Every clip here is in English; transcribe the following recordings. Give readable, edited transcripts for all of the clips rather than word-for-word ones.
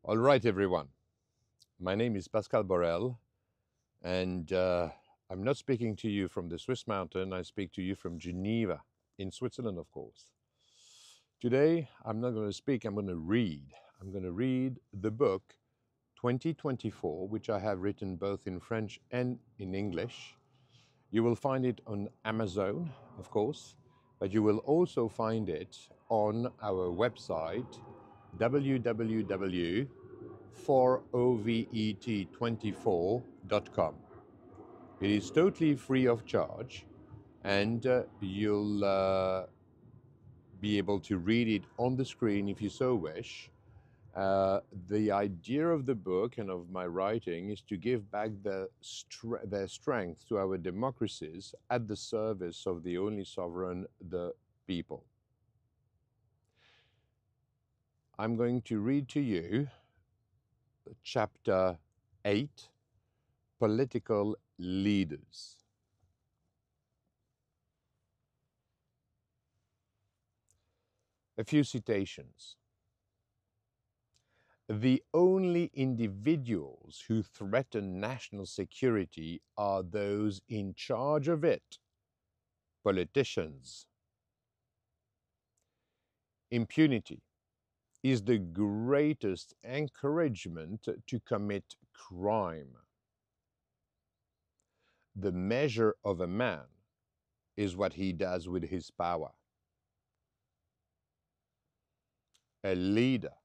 All right, everyone. My name is Pascal Borel, and I'm not speaking to you from the Swiss mountain. I speak to you from Geneva, in Switzerland, of course. Today, I'm not going to speak, I'm going to read. I'm going to read the book 2024, which I have written both in French and in English. You will find it on Amazon, of course, but you will also find it on our website, www.forovet24.com. It is totally free of charge, and you'll be able to read it on the screen if you so wish. The idea of the book and of my writing is to give back their strength to our democracies at the service of the only sovereign, the people. I'm going to read to you chapter 8, Political Leaders. A few citations. The only individuals who threaten national security are those in charge of it, politicians. Impunity is the greatest encouragement to commit crime. The measure of a man is what he does with his power. A leader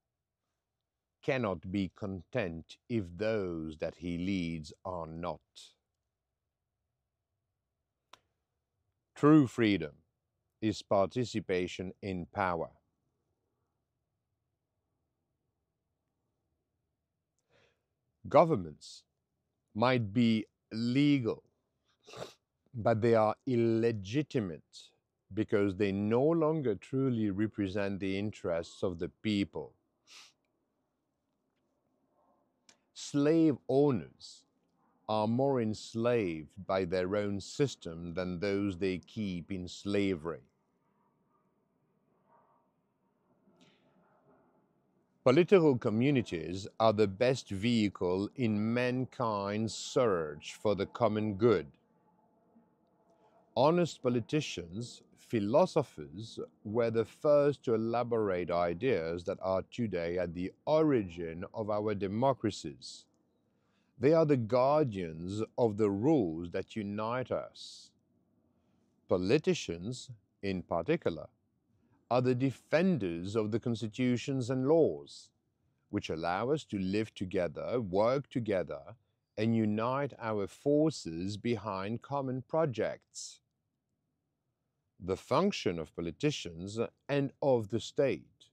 cannot be content if those that he leads are not. True freedom is participation in power. Governments might be legal, but they are illegitimate because they no longer truly represent the interests of the people. Slave owners are more enslaved by their own system than those they keep in slavery. Political communities are the best vehicle in mankind's search for the common good. Honest politicians, philosophers, were the first to elaborate ideas that are today at the origin of our democracies. They are the guardians of the rules that unite us. Politicians, in particular, are the defenders of the constitutions and laws, which allow us to live together, work together, and unite our forces behind common projects. The function of politicians and of the state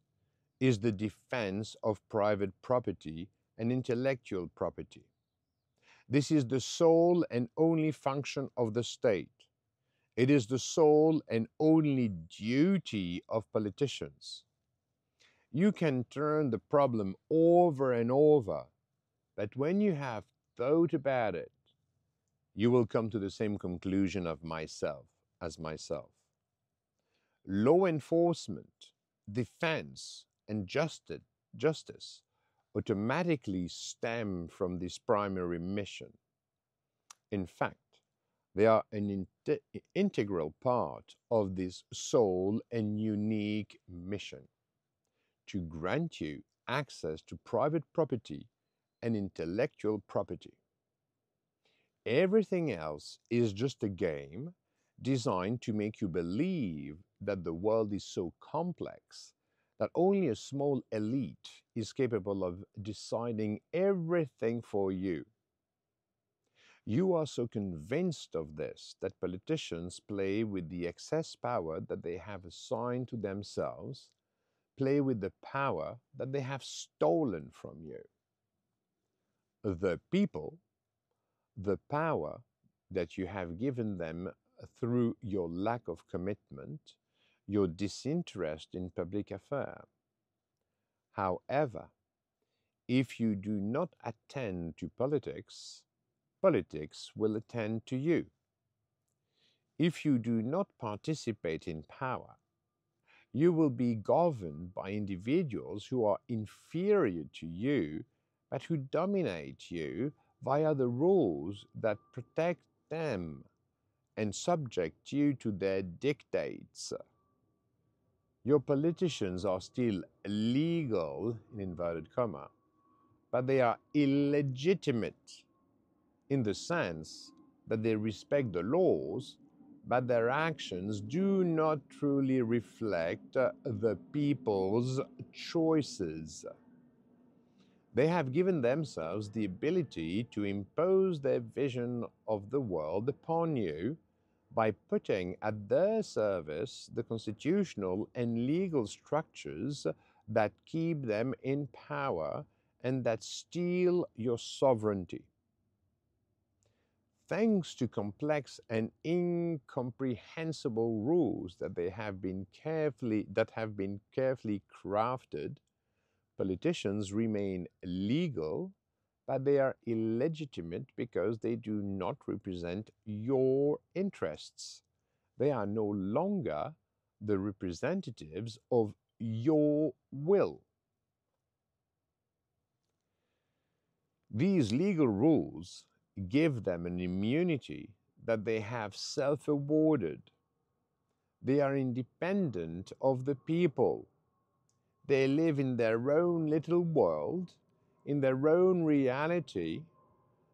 is the defense of private property and intellectual property. This is the sole and only function of the state. It is the sole and only duty of politicians. You can turn the problem over and over, but when you have thought about it, you will come to the same conclusion of myself as myself. Law enforcement, defense, and justice automatically stem from this primary mission. In fact, they are an integral part of this sole and unique mission to grant you access to private property and intellectual property. Everything else is just a game designed to make you believe that the world is so complex that only a small elite is capable of deciding everything for you. You are so convinced of this that politicians play with the excess power that they have assigned to themselves, play with the power that they have stolen from you. The people, the power that you have given them through your lack of commitment, your disinterest in public affairs. However, if you do not attend to politics, politics will attend to you. If you do not participate in power, You will be governed by individuals who are inferior to you, but who dominate you via the rules that protect them and subject you to their dictates. Your politicians are still legal, in inverted comma, but they are illegitimate in the sense that they respect the laws, but their actions do not truly reflect the people's choices. They have given themselves the ability to impose their vision of the world upon you by putting at their service the constitutional and legal structures that keep them in power and that steal your sovereignty. Thanks to complex and incomprehensible rules that have been carefully crafted, politicians remain legal, but they are illegitimate because they do not represent your interests. They are no longer the representatives of your will. These legal rules give them an immunity that they have self awarded. They are independent of the people. They live in their own little world, in their own reality,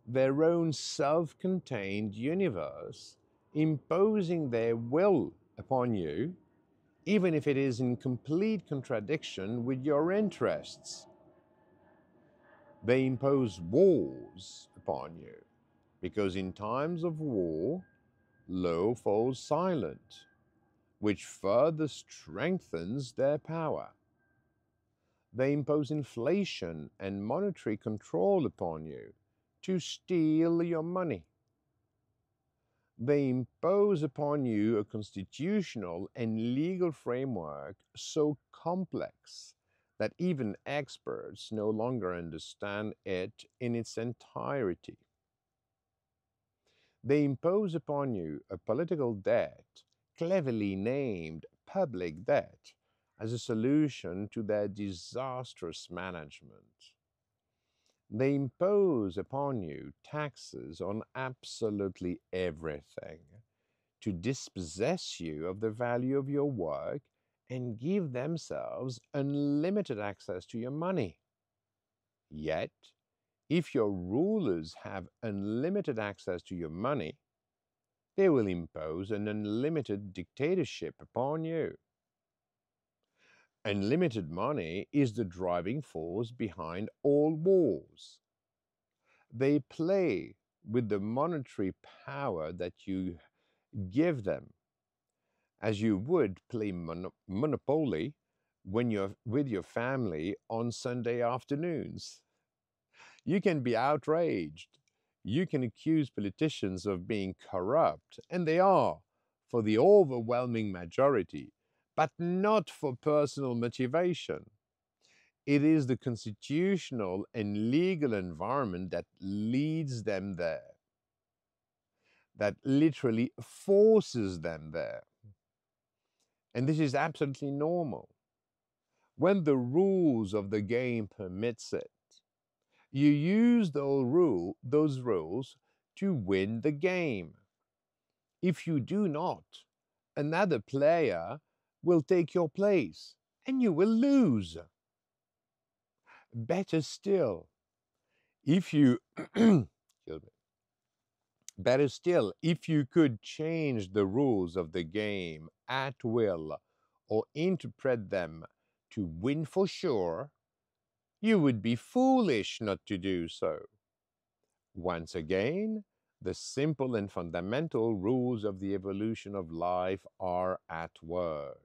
their own self contained universe, imposing their will upon you, even if it is in complete contradiction with your interests. They impose wars upon you, because in times of war, law falls silent, which further strengthens their power. They impose inflation and monetary control upon you to steal your money. They impose upon you a constitutional and legal framework so complex that even experts no longer understand it in its entirety. They impose upon you a political debt, cleverly named public debt, as a solution to their disastrous management. They impose upon you taxes on absolutely everything to dispossess you of the value of your work and give themselves unlimited access to your money. Yet, if your rulers have unlimited access to your money, they will impose an unlimited dictatorship upon you. Unlimited money is the driving force behind all wars. They play with the monetary power that you give them, as you would play Monopoly when you're with your family on Sunday afternoons. You can be outraged. You can accuse politicians of being corrupt, and they are for the overwhelming majority, but not for personal motivation. It is the constitutional and legal environment that leads them there, that literally forces them there. And this is absolutely normal. When the rules of the game permits it, you use those rules to win the game. If you do not, another player will take your place and you will lose. Better still, if you better still, if you could change the rules of the game at will or interpret them to win for sure, you would be foolish not to do so. Once again, the simple and fundamental rules of the evolution of life are at work.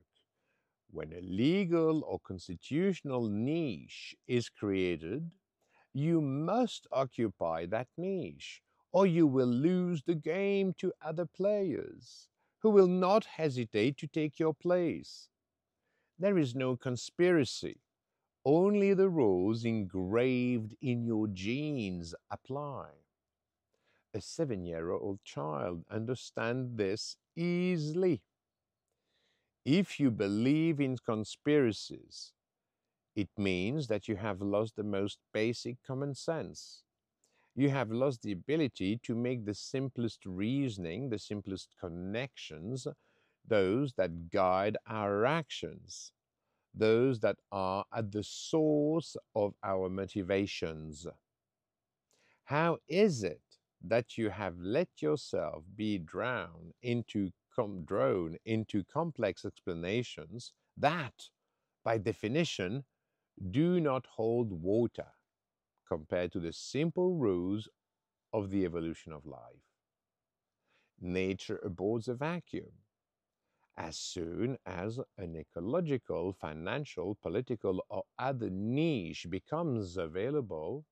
When a legal or constitutional niche is created, you must occupy that niche, or you will lose the game to other players who will not hesitate to take your place. There is no conspiracy. Only the rules engraved in your genes apply. A 7-year-old child understands this easily. If you believe in conspiracies, it means that you have lost the most basic common sense. You have lost the ability to make the simplest reasoning, the simplest connections, those that guide our actions, those that are at the source of our motivations. How is it that you have let yourself be drawn into complex explanations that, by definition, do not hold water compared to the simple rules of the evolution of life? Nature abhors a vacuum. As soon as an ecological, financial, political, or other niche becomes available,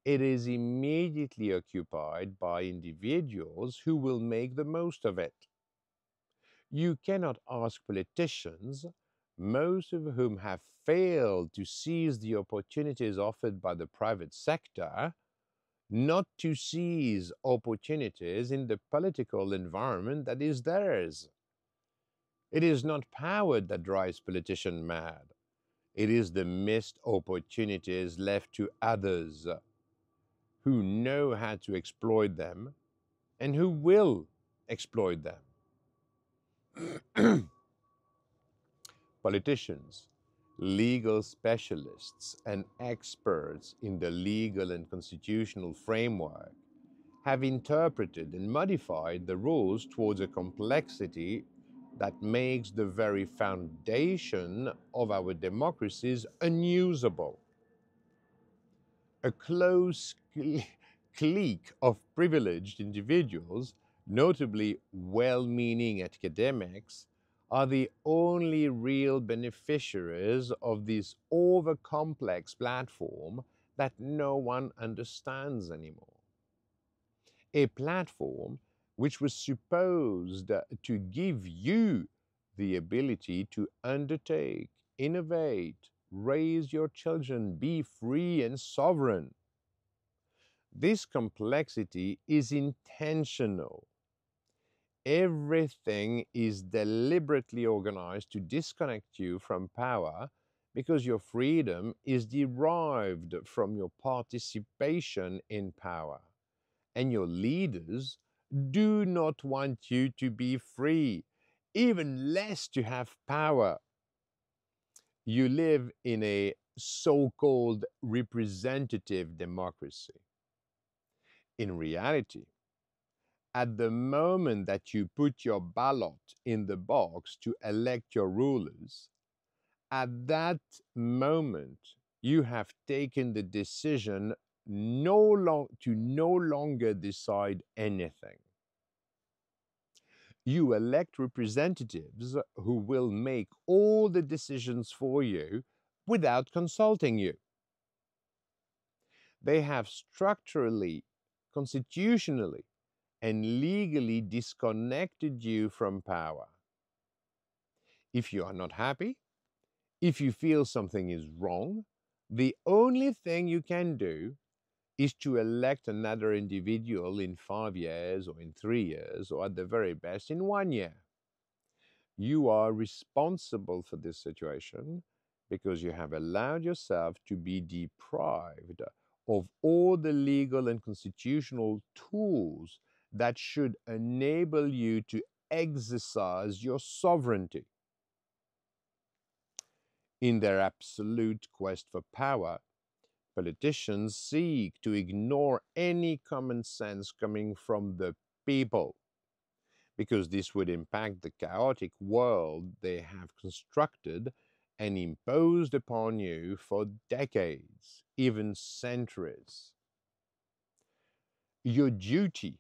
it is immediately occupied by individuals who will make the most of it. You cannot ask politicians, most of whom have failed to seize the opportunities offered by the private sector, not to seize opportunities in the political environment that is theirs. It is not power that drives politicians mad. It is the missed opportunities left to others who know how to exploit them and who will exploit them. Politicians, legal specialists, and experts in the legal and constitutional framework have interpreted and modified the rules towards a complexity that makes the very foundation of our democracies unusable. A close clique of privileged individuals, notably well meaning academics, are the only real beneficiaries of this over complex platform that no one understands anymore. A platform which was supposed to give you the ability to undertake, innovate, raise your children, be free and sovereign. This complexity is intentional. Everything is deliberately organized to disconnect you from power because your freedom is derived from your participation in power. And your leaders do not want you to be free, even less to have power. You live in a so called representative democracy. In reality, at the moment that you put your ballot in the box to elect your rulers, at that moment you have taken the decision to no longer decide anything. You elect representatives who will make all the decisions for you without consulting you. They have structurally, constitutionally, and legally disconnected you from power. If you are not happy, if you feel something is wrong, the only thing you can do is to elect another individual in 5 years or in 3 years or at the very best in 1 year. You are responsible for this situation because you have allowed yourself to be deprived of all the legal and constitutional tools that should enable you to exercise your sovereignty. In their absolute quest for power, politicians seek to ignore any common sense coming from the people, because this would impact the chaotic world they have constructed and imposed upon you for decades, even centuries. Your duty,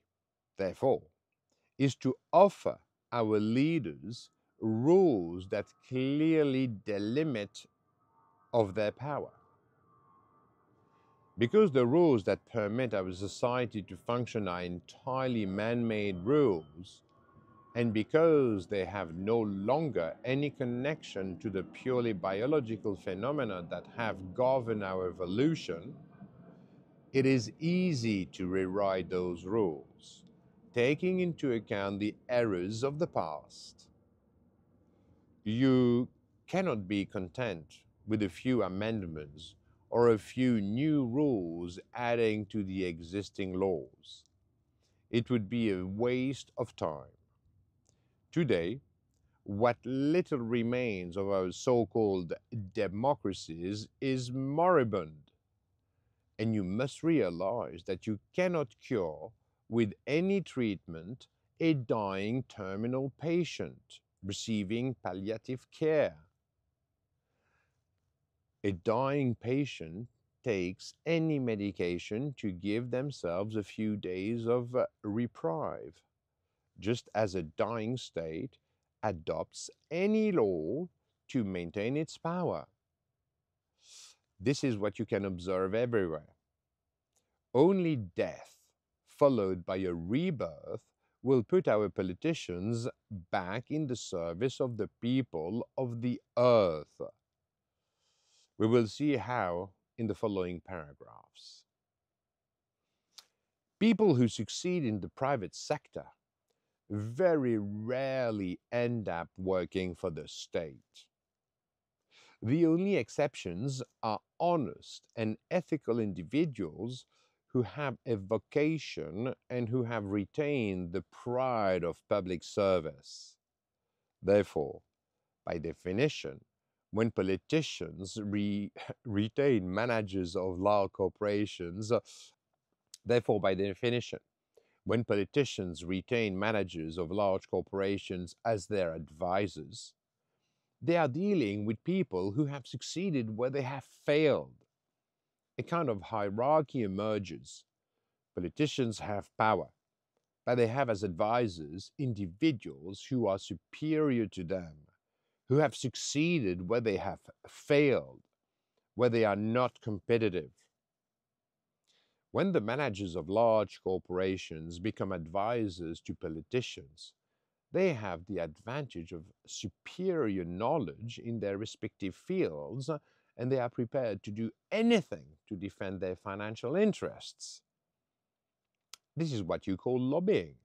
therefore, is to offer our leaders rules that clearly delimit of their power. Because the rules that permit our society to function are entirely man-made rules, and because they have no longer any connection to the purely biological phenomena that have governed our evolution, it is easy to rewrite those rules, taking into account the errors of the past. You cannot be content with a few amendments or a few new rules adding to the existing laws. It would be a waste of time. Today, what little remains of our so called democracies is moribund, and you must realize that you cannot cure with any treatment a dying terminal patient receiving palliative care. A dying patient takes any medication to give themselves a few days of reprieve, just as a dying state adopts any law to maintain its power. This is what you can observe everywhere. Only death, followed by a rebirth, will put our politicians back in the service of the people of the earth. We will see how in the following paragraphs. People who succeed in the private sector very rarely end up working for the state. The only exceptions are honest and ethical individuals who have a vocation and who have retained the pride of public service. Therefore, by definition, when politicians retain managers of large corporations, therefore, by definition, when politicians retain managers of large corporations as their advisors, they are dealing with people who have succeeded where they have failed. A kind of hierarchy emerges. Politicians have power, but they have as advisors individuals who are superior to them, who have succeeded where they have failed, where they are not competitive. When the managers of large corporations become advisors to politicians, they have the advantage of superior knowledge in their respective fields, and they are prepared to do anything to defend their financial interests. This is what you call lobbying.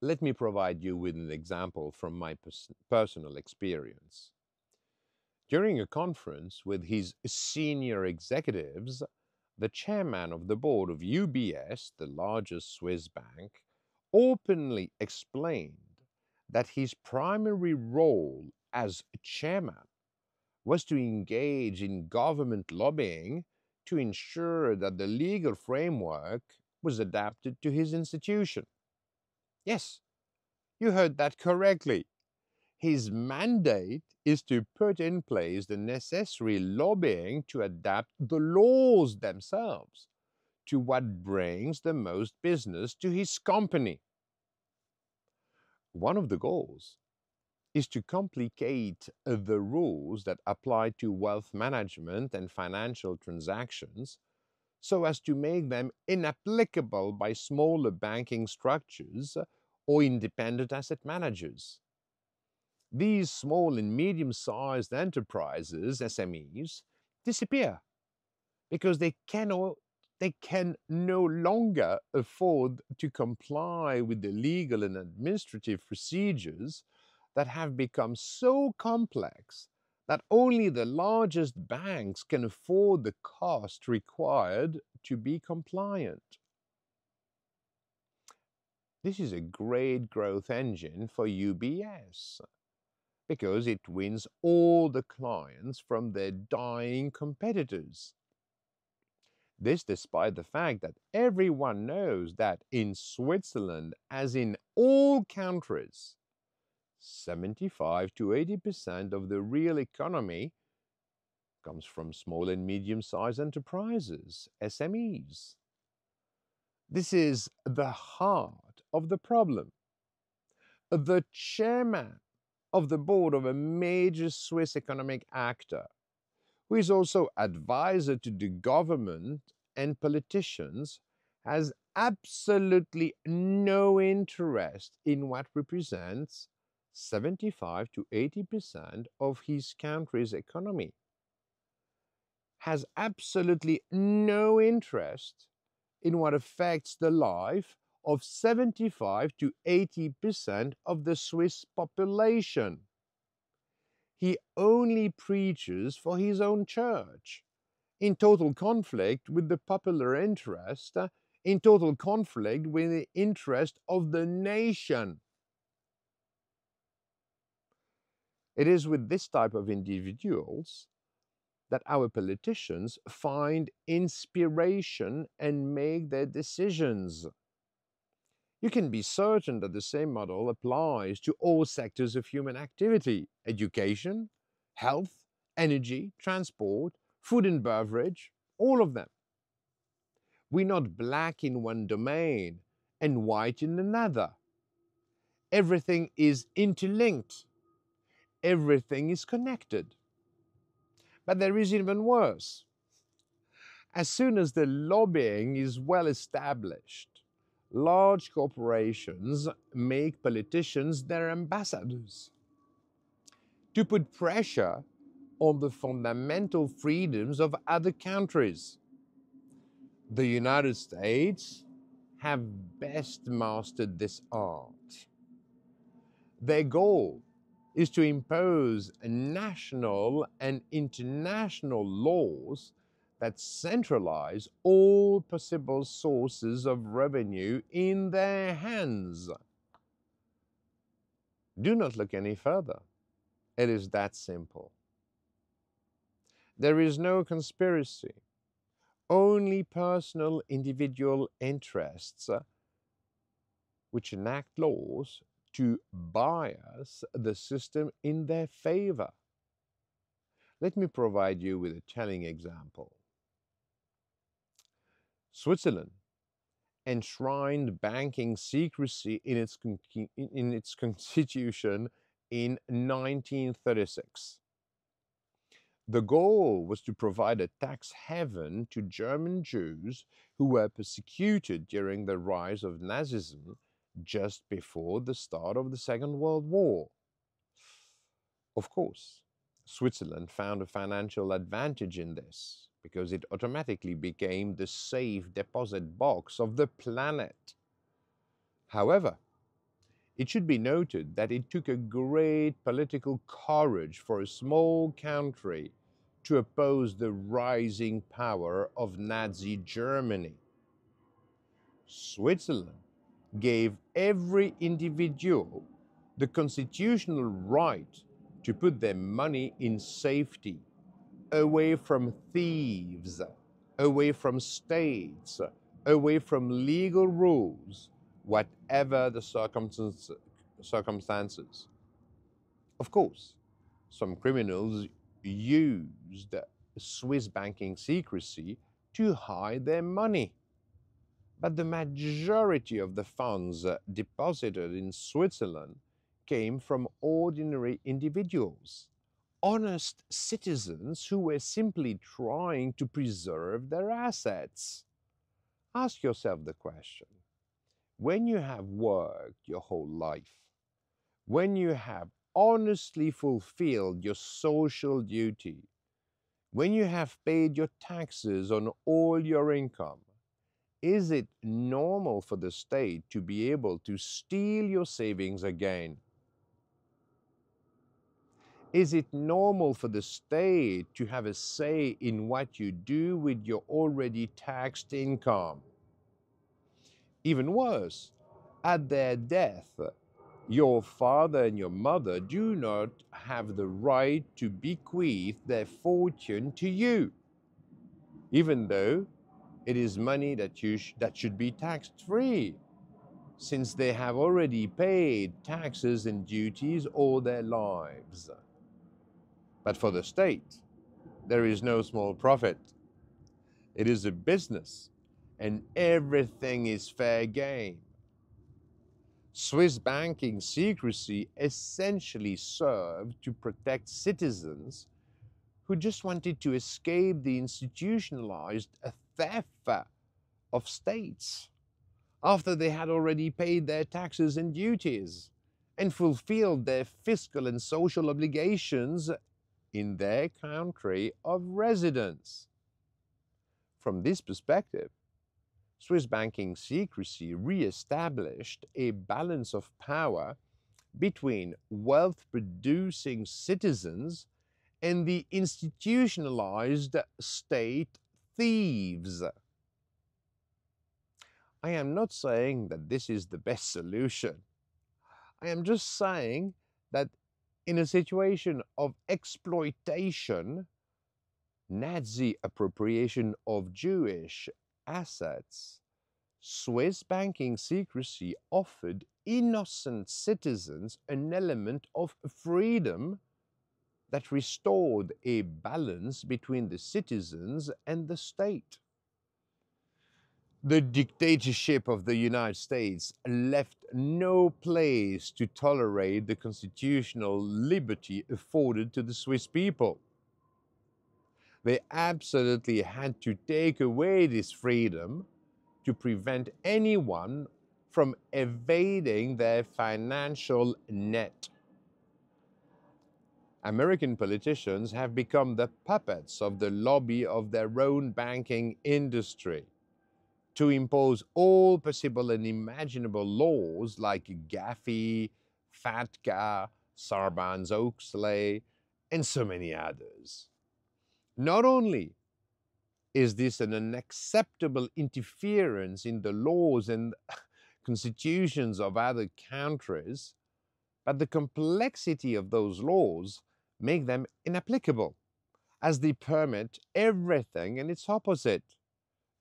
Let me provide you with an example from my personal experience. During a conference with his senior executives, the chairman of the board of UBS, the largest Swiss bank, openly explained that his primary role as chairman was to engage in government lobbying to ensure that the legal framework was adapted to his institution. Yes, you heard that correctly. His mandate is to put in place the necessary lobbying to adapt the laws themselves to what brings the most business to his company. One of the goals is to complicate the rules that apply to wealth management and financial transactions so as to make them inapplicable by smaller banking structures or independent asset managers. These small and medium-sized enterprises, SMEs, disappear because they can no longer afford to comply with the legal and administrative procedures that have become so complex that only the largest banks can afford the cost required to be compliant. This is a great growth engine for UBS because it wins all the clients from their dying competitors. This despite the fact that everyone knows that in Switzerland, as in all countries, 75 to 80% of the real economy comes from small and medium-sized enterprises, SMEs. This is the heart of the problem. The chairman of the board of a major Swiss economic actor, who is also advisor to the government and politicians, has absolutely no interest in what represents 75 to 80% of his country's economy, has absolutely no interest in what affects the life of 75 to 80% of the Swiss population. He only preaches for his own church, in total conflict with the popular interest, in total conflict with the interest of the nation. It is with this type of individuals that our politicians find inspiration and make their decisions. You can be certain that the same model applies to all sectors of human activity: education, health, energy, transport, food and beverage, all of them. We're not black in one domain and white in another. Everything is interlinked. Everything is connected. But there is even worse. As soon as the lobbying is well established, large corporations make politicians their ambassadors to put pressure on the fundamental freedoms of other countries. The United States have best mastered this art. Their goal is to impose national and international laws that centralize all possible sources of revenue in their hands. Do not look any further. It is that simple. There is no conspiracy, only personal individual interests which enact laws to bias the system in their favor. Let me provide you with a telling example. Switzerland enshrined banking secrecy in its constitution in 1936. The goal was to provide a tax haven to German Jews who were persecuted during the rise of Nazism just before the start of the Second World War. Of course, Switzerland found a financial advantage in this because it automatically became the safe deposit box of the planet. However, it should be noted that it took a great political courage for a small country to oppose the rising power of Nazi Germany. Switzerland gave every individual the constitutional right to put their money in safety, away from thieves, away from states, away from legal rules, whatever the circumstances. Of course, some criminals used Swiss banking secrecy to hide their money. But the majority of the funds deposited in Switzerland came from ordinary individuals, honest citizens who were simply trying to preserve their assets. Ask yourself the question: when you have worked your whole life, when you have honestly fulfilled your social duty, when you have paid your taxes on all your income, is it normal for the state to be able to steal your savings again? Is it normal for the state to have a say in what you do with your already taxed income? Even worse, at their death, your father and your mother do not have the right to bequeath their fortune to you, even though it is money that should be tax-free, since they have already paid taxes and duties all their lives. But for the state, there is no small profit. It is a business, and everything is fair game. Swiss banking secrecy essentially served to protect citizens who just wanted to escape the institutionalized theft of states after they had already paid their taxes and duties and fulfilled their fiscal and social obligations in their country of residence. From this perspective, Swiss banking secrecy re-established a balance of power between wealth-producing citizens and the institutionalized state thieves. I am not saying that this is the best solution. I am just saying that in a situation of exploitation, Nazi appropriation of Jewish assets, Swiss banking secrecy offered innocent citizens an element of freedom that restored a balance between the citizens and the state. The dictatorship of the United States left no place to tolerate the constitutional liberty afforded to the Swiss people. They absolutely had to take away this freedom to prevent anyone from evading their financial net. American politicians have become the puppets of the lobby of their own banking industry to impose all possible and imaginable laws like Gaffey, FATCA, Sarbanes-Oxley, and so many others. Not only is this an unacceptable interference in the laws and constitutions of other countries, but the complexity of those laws make them inapplicable, as they permit everything and its opposite,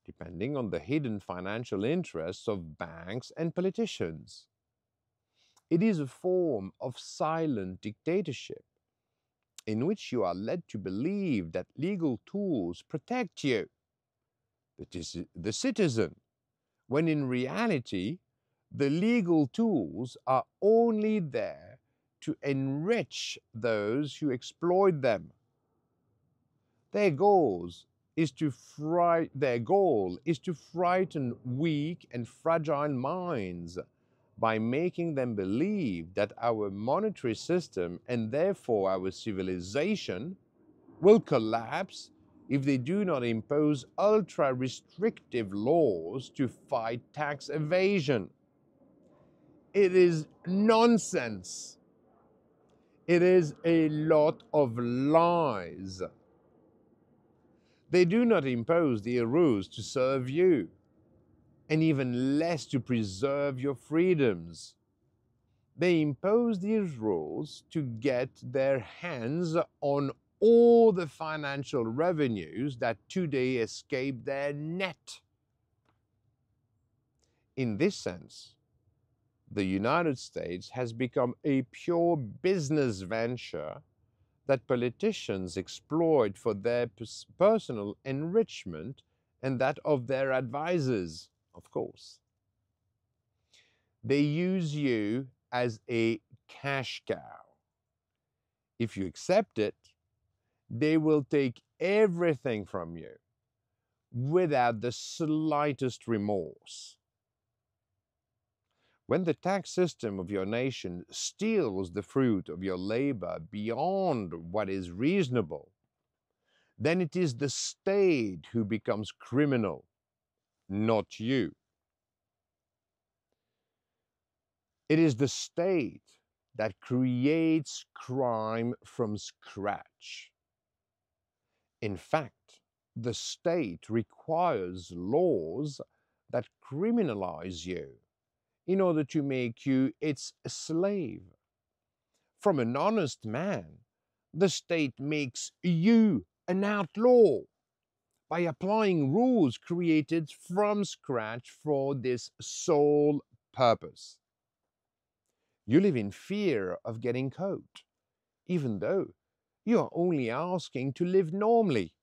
depending on the hidden financial interests of banks and politicians. It is a form of silent dictatorship in which you are led to believe that legal tools protect you, the citizen, when in reality, the legal tools are only there to enrich those who exploit them. Their their goal is to frighten weak and fragile minds by making them believe that our monetary system and therefore our civilization will collapse if they do not impose ultra-restrictive laws to fight tax evasion. It is nonsense. It is a lot of lies. They do not impose their rules to serve you, and even less to preserve your freedoms. They impose these rules to get their hands on all the financial revenues that today escape their net. In this sense, the United States has become a pure business venture that politicians exploit for their personal enrichment and that of their advisors, of course. They use you as a cash cow. If you accept it, they will take everything from you without the slightest remorse. When the tax system of your nation steals the fruit of your labor beyond what is reasonable, then it is the state who becomes criminal, not you. It is the state that creates crime from scratch. In fact, the state requires laws that criminalize you in order to make you its slave. From an honest man, the state makes you an outlaw by applying rules created from scratch for this sole purpose. You live in fear of getting caught, even though you are only asking to live normally,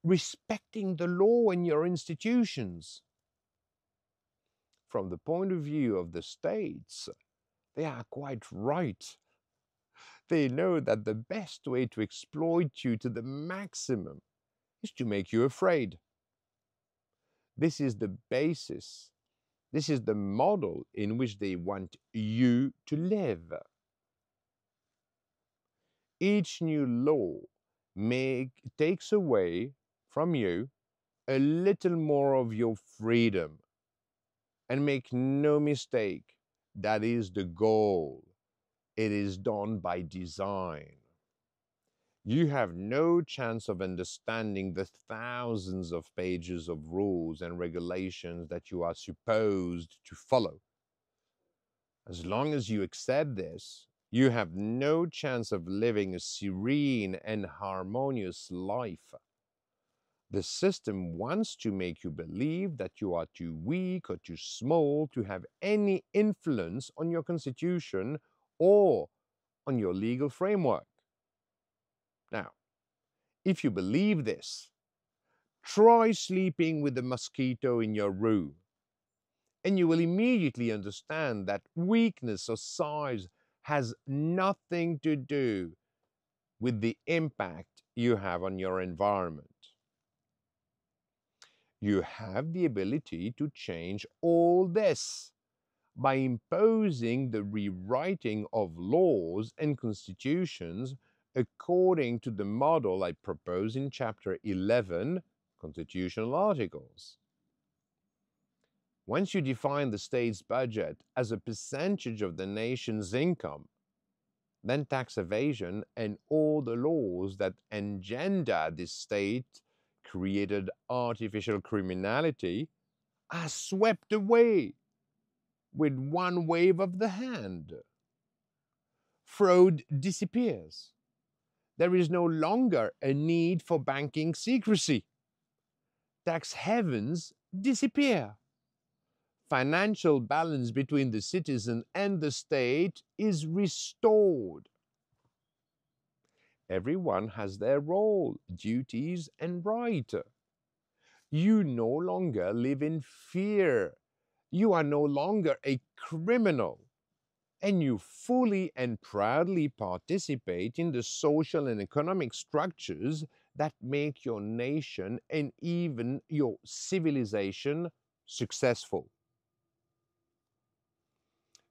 respecting the law and your institutions. From the point of view of the states, they are quite right. They know that the best way to exploit you to the maximum is to make you afraid. This is the basis. This is the model in which they want you to live. Each new law takes away from you a little more of your freedom. And make no mistake, that is the goal. It is done by design. You have no chance of understanding the thousands of pages of rules and regulations that you are supposed to follow. As long as you accept this, you have no chance of living a serene and harmonious life. The system wants to make you believe that you are too weak or too small to have any influence on your constitution or on your legal framework. Now, if you believe this, try sleeping with a mosquito in your room, and you will immediately understand that weakness or size has nothing to do with the impact you have on your environment. You have the ability to change all this by imposing the rewriting of laws and constitutions according to the model I propose in Chapter 11, Constitutional Articles. Once you define the state's budget as a percentage of the nation's income, then tax evasion and all the laws that engender this state created artificial criminality are swept away with one wave of the hand. Fraud disappears. There is no longer a need for banking secrecy. Tax havens disappear. Financial balance between the citizen and the state is restored. Everyone has their role, duties, and right. You no longer live in fear. You are no longer a criminal. And you fully and proudly participate in the social and economic structures that make your nation and even your civilization successful.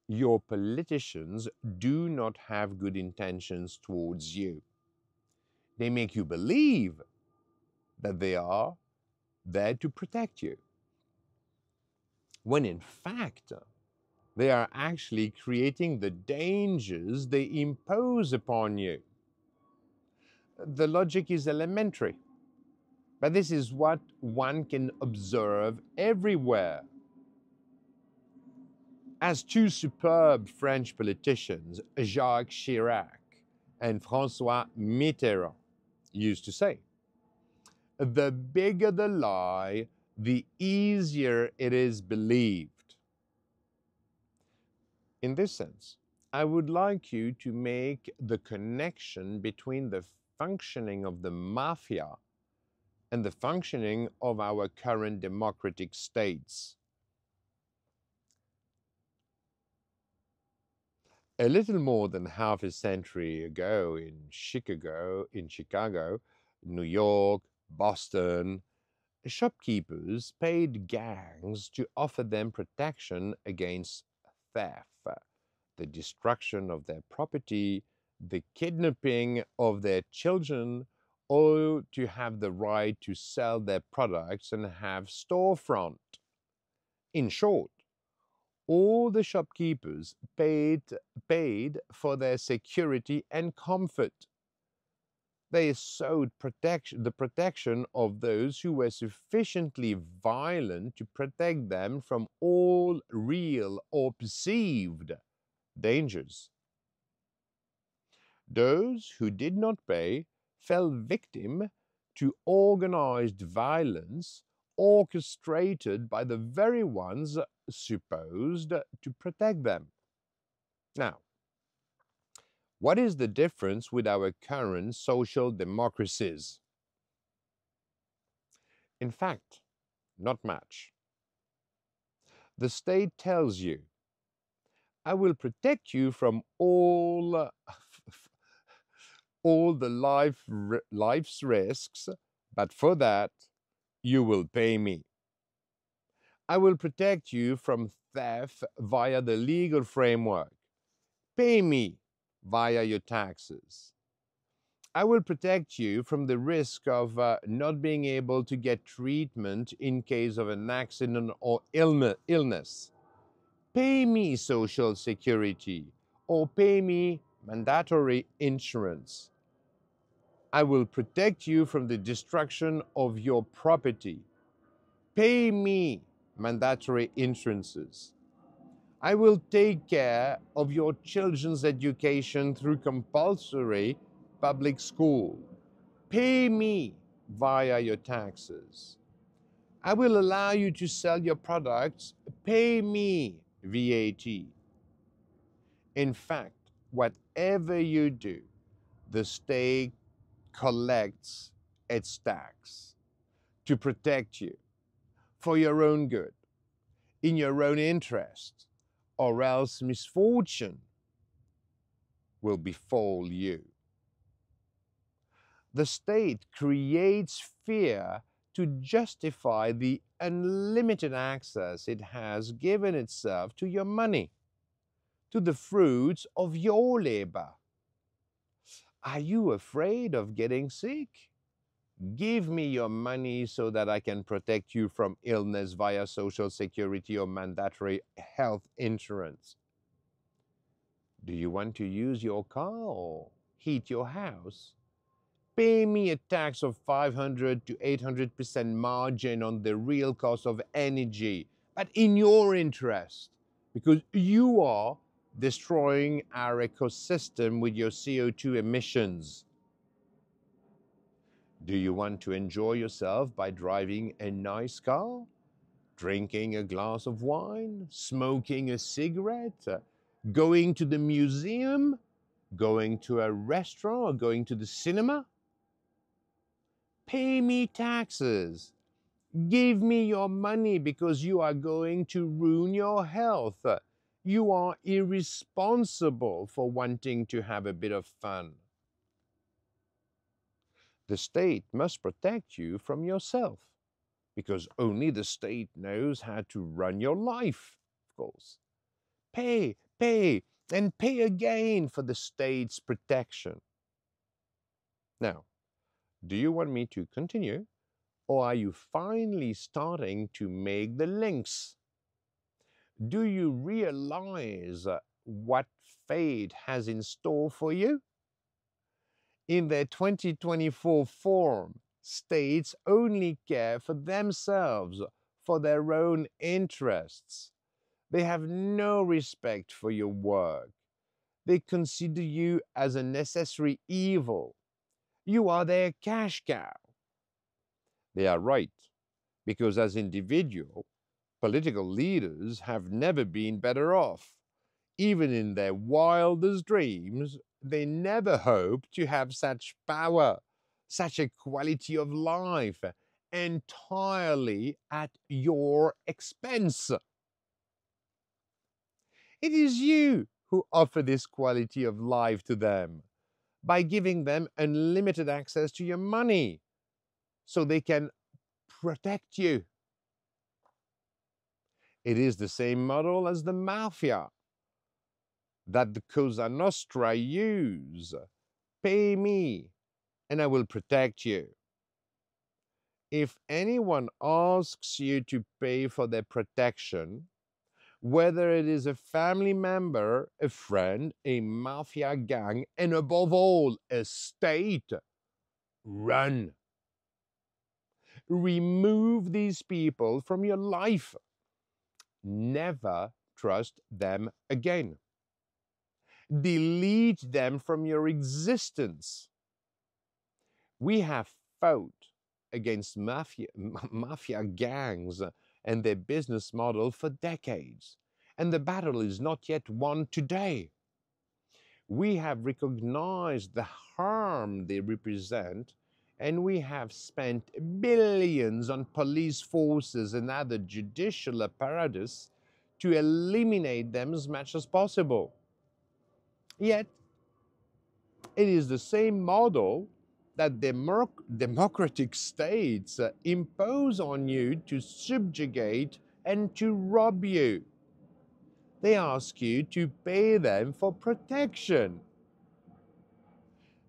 Your politicians do not have good intentions towards you. They make you believe that they are there to protect you, when in fact, they are actually creating the dangers they impose upon you. The logic is elementary, but this is what one can observe everywhere. As two superb French politicians, Jacques Chirac and François Mitterrand, used to say, the bigger the lie, the easier it is believed. In this sense, I would like you to make the connection between the functioning of the mafia and the functioning of our current democratic states. A little more than half a century ago in Chicago, New York, Boston, shopkeepers paid gangs to offer them protection against theft, the destruction of their property, the kidnapping of their children, or to have the right to sell their products and have storefront. In short, all the shopkeepers paid for their security and comfort. They sought the protection of those who were sufficiently violent to protect them from all real or perceived dangers. Those who did not pay fell victim to organized violence orchestrated by the very ones supposed to protect them. Now, what is the difference with our current social democracies? In fact, not much. The state tells you, I will protect you from all life's risks, but for that, you will pay me. I will protect you from theft via the legal framework. Pay me via your taxes. I will protect you from the risk of not being able to get treatment in case of an accident or illness. Pay me social security or pay me mandatory insurance. I will protect you from the destruction of your property. Pay me mandatory insurances. I will take care of your children's education through compulsory public school. Pay me via your taxes. I will allow you to sell your products. Pay me VAT. In fact, whatever you do, the state collects its tax to protect you for your own good, in your own interest, or else misfortune will befall you. The state creates fear to justify the unlimited access it has given itself to your money, to the fruits of your labor. Are you afraid of getting sick? Give me your money so that I can protect you from illness via Social Security or mandatory health insurance. Do you want to use your car or heat your house? Pay me a tax of 500 to 800% margin on the real cost of energy, but in your interest, because you are destroying our ecosystem with your CO2 emissions. Do you want to enjoy yourself by driving a nice car, drinking a glass of wine, smoking a cigarette, going to the museum, going to a restaurant, or going to the cinema? Pay me taxes. Give me your money because you are going to ruin your health. You are irresponsible for wanting to have a bit of fun. The state must protect you from yourself because only the state knows how to run your life, of course. Pay, and pay again for the state's protection. Now, do you want me to continue? Or are you finally starting to make the links? Do you realize what fate has in store for you? In their 2024 form, states only care for themselves, for their own interests. They have no respect for your work. They consider you as a necessary evil. You are their cash cow. They are right, because as individuals, political leaders have never been better off. Even in their wildest dreams, they never hoped to have such power, such a quality of life, entirely at your expense. It is you who offer this quality of life to them by giving them unlimited access to your money so they can protect you. It is the same model as the mafia that the Cosa Nostra use. Pay me and I will protect you. If anyone asks you to pay for their protection, whether it is a family member, a friend, a mafia gang, and above all, a state, run. Remove these people from your life. Never trust them again. Delete them from your existence. We have fought against mafia gangs and their business model for decades, and the battle is not yet won today. We have recognized the harm they represent, and we have spent billions on police forces and other judicial apparatus to eliminate them as much as possible. Yet, it is the same model that democratic states impose on you to subjugate and to rob you. They ask you to pay them for protection.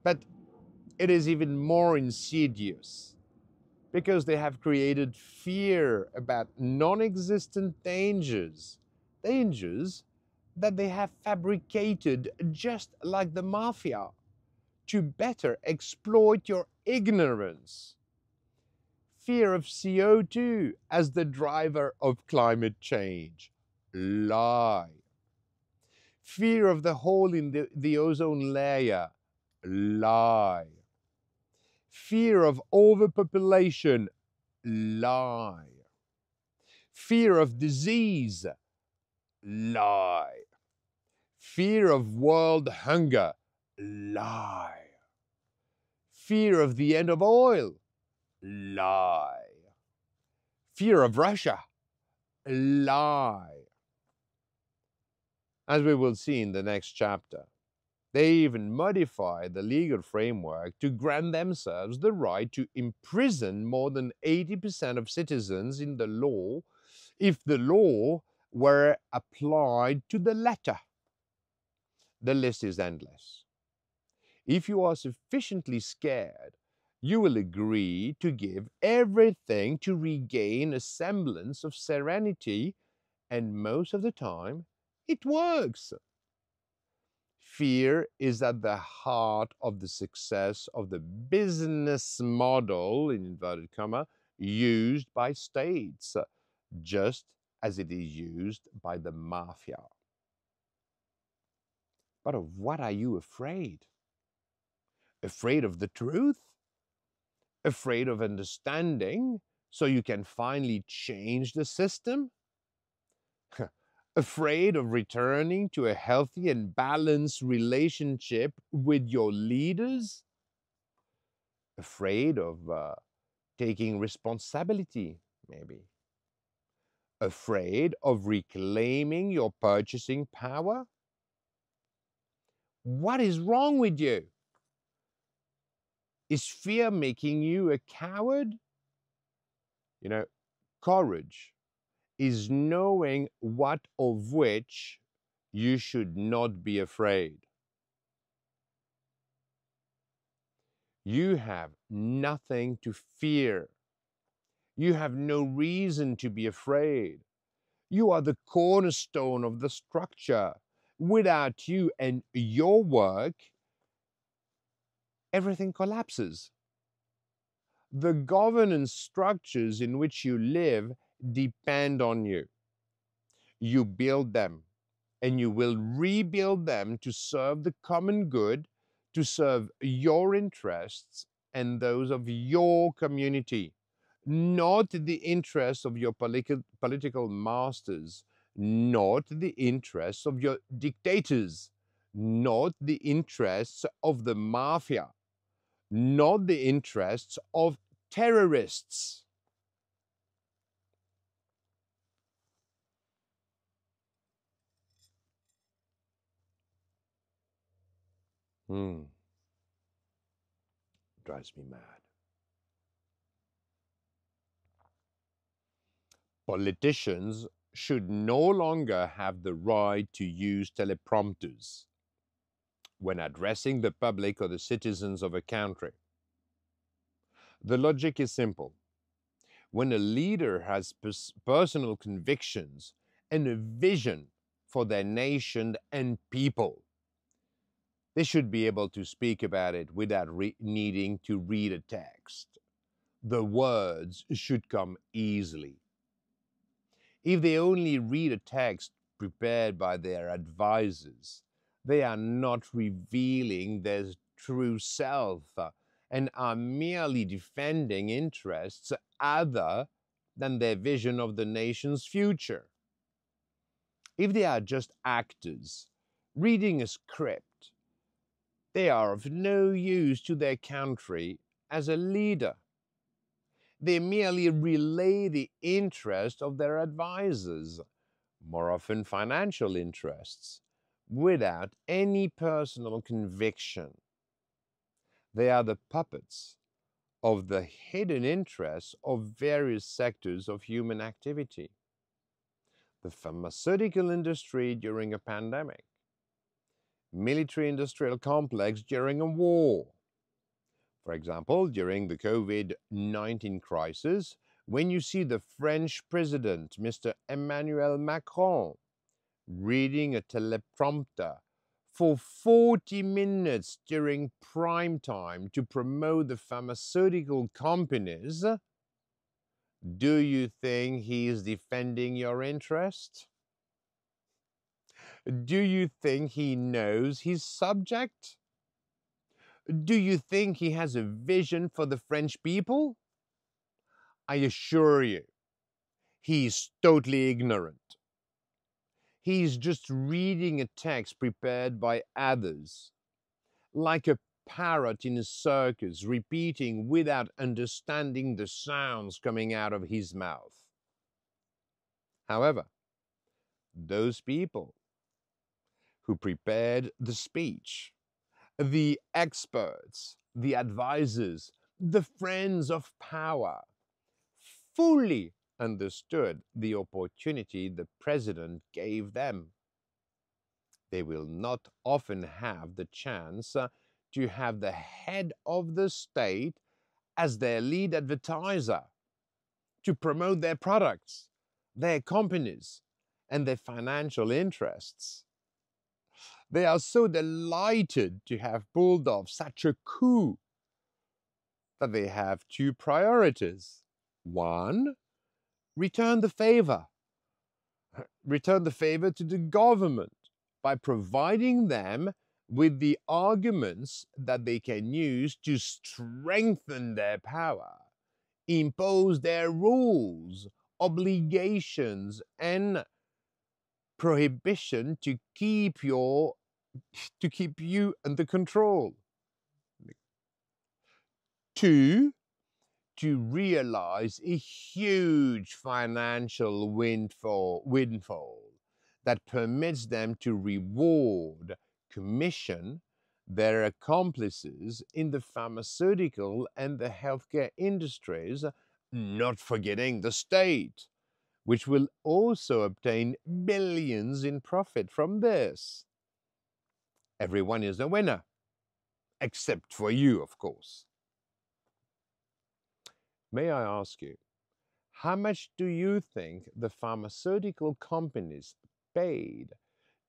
But it is even more insidious because they have created fear about non-existent dangers, dangers that they have fabricated just like the mafia to better exploit your ignorance. Fear of CO2 as the driver of climate change. Lie. Fear of the hole in the ozone layer. Lie. Fear of overpopulation. Lie. Fear of disease. Lie. Fear of world hunger. Lie. Fear of the end of oil. Lie. Fear of Russia. Lie. As we will see in the next chapter, they even modify the legal framework to grant themselves the right to imprison more than 80% of citizens in the law if the law were applied to the letter. The list is endless. If you are sufficiently scared, you will agree to give everything to regain a semblance of serenity, and most of the time, it works. Fear is at the heart of the success of the business model, in inverted comma, used by states, just as it is used by the mafia. But of what are you afraid? Afraid of the truth? Afraid of understanding so you can finally change the system? Afraid of returning to a healthy and balanced relationship with your leaders? Afraid of taking responsibility, maybe? Afraid of reclaiming your purchasing power? What is wrong with you? Is fear making you a coward? You know, courage is knowing what of which you should not be afraid. You have nothing to fear. You have no reason to be afraid. You are the cornerstone of the structure. Without you and your work, everything collapses. The governance structures in which you live depend on you. You build them, and you will rebuild them to serve the common good, to serve your interests and those of your community, not the interests of your political masters, not the interests of your dictators, not the interests of the mafia, not the interests of terrorists. Drives me mad. Politicians should no longer have the right to use teleprompters when addressing the public or the citizens of a country. The logic is simple. When a leader has personal convictions and a vision for their nation and people, they should be able to speak about it without needing to read a text. The words should come easily. If they only read a text prepared by their advisors, they are not revealing their true self and are merely defending interests other than their vision of the nation's future. If they are just actors reading a script, they are of no use to their country as a leader. They merely relay the interest of their advisors, more often financial interests, without any personal conviction. They are the puppets of the hidden interests of various sectors of human activity. The pharmaceutical industry during a pandemic, military industrial complex during a war, For example, during the COVID-19 crisis, when you see the French president, Mr. Emmanuel Macron, reading a teleprompter for 40 minutes during prime time to promote the pharmaceutical companies, do you think he is defending your interest? Do you think he knows his subject? Do you think he has a vision for the French people? I assure you, he's totally ignorant. He's just reading a text prepared by others, like a parrot in a circus, repeating without understanding the sounds coming out of his mouth. However, those people who prepared the speech, the experts, the advisors, the friends of power, fully understood the opportunity the president gave them. They will not often have the chance to have the head of the state as their lead advertiser to promote their products, their companies, and their financial interests. They are so delighted to have pulled off such a coup that they have two priorities. One, return the favor. Return the favor to the government by providing them with the arguments that they can use to strengthen their power, impose their rules, obligations, and prohibition to keep you under control. Two, to realize a huge financial windfall that permits them to reward, commission their accomplices in the pharmaceutical and the healthcare industries, not forgetting the state, which will also obtain billions in profit from this. Everyone is a winner, except for you, of course. May I ask you, how much do you think the pharmaceutical companies paid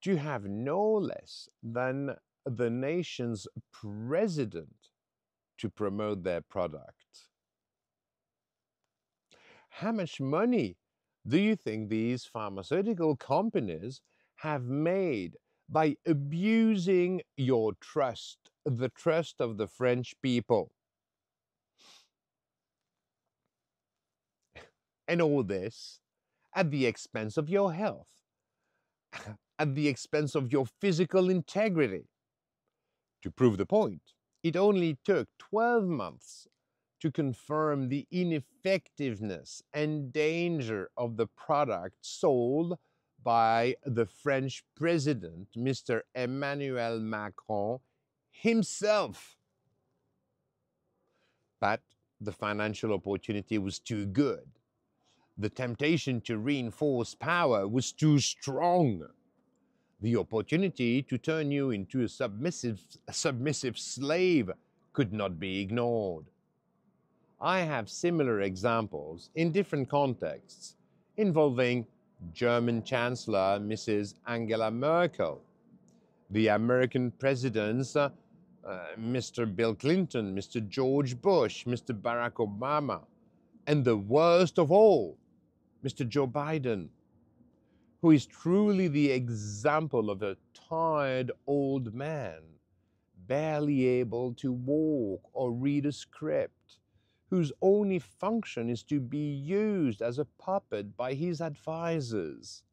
to have no less than the nation's president to promote their product? How much money do you think these pharmaceutical companies have made by abusing your trust, the trust of the French people? And all this at the expense of your health, at the expense of your physical integrity. To prove the point, it only took 12 months to confirm the ineffectiveness and danger of the product sold by the French president, Mr. Emmanuel Macron himself. But the financial opportunity was too good. The temptation to reinforce power was too strong. The opportunity to turn you into a submissive slave could not be ignored. I have similar examples in different contexts involving German Chancellor Mrs. Angela Merkel, the American presidents Mr. Bill Clinton, Mr. George Bush, Mr. Barack Obama, and the worst of all, Mr. Joe Biden, who is truly the example of a tired old man, barely able to walk or read a script, whose only function is to be used as a puppet by his advisors.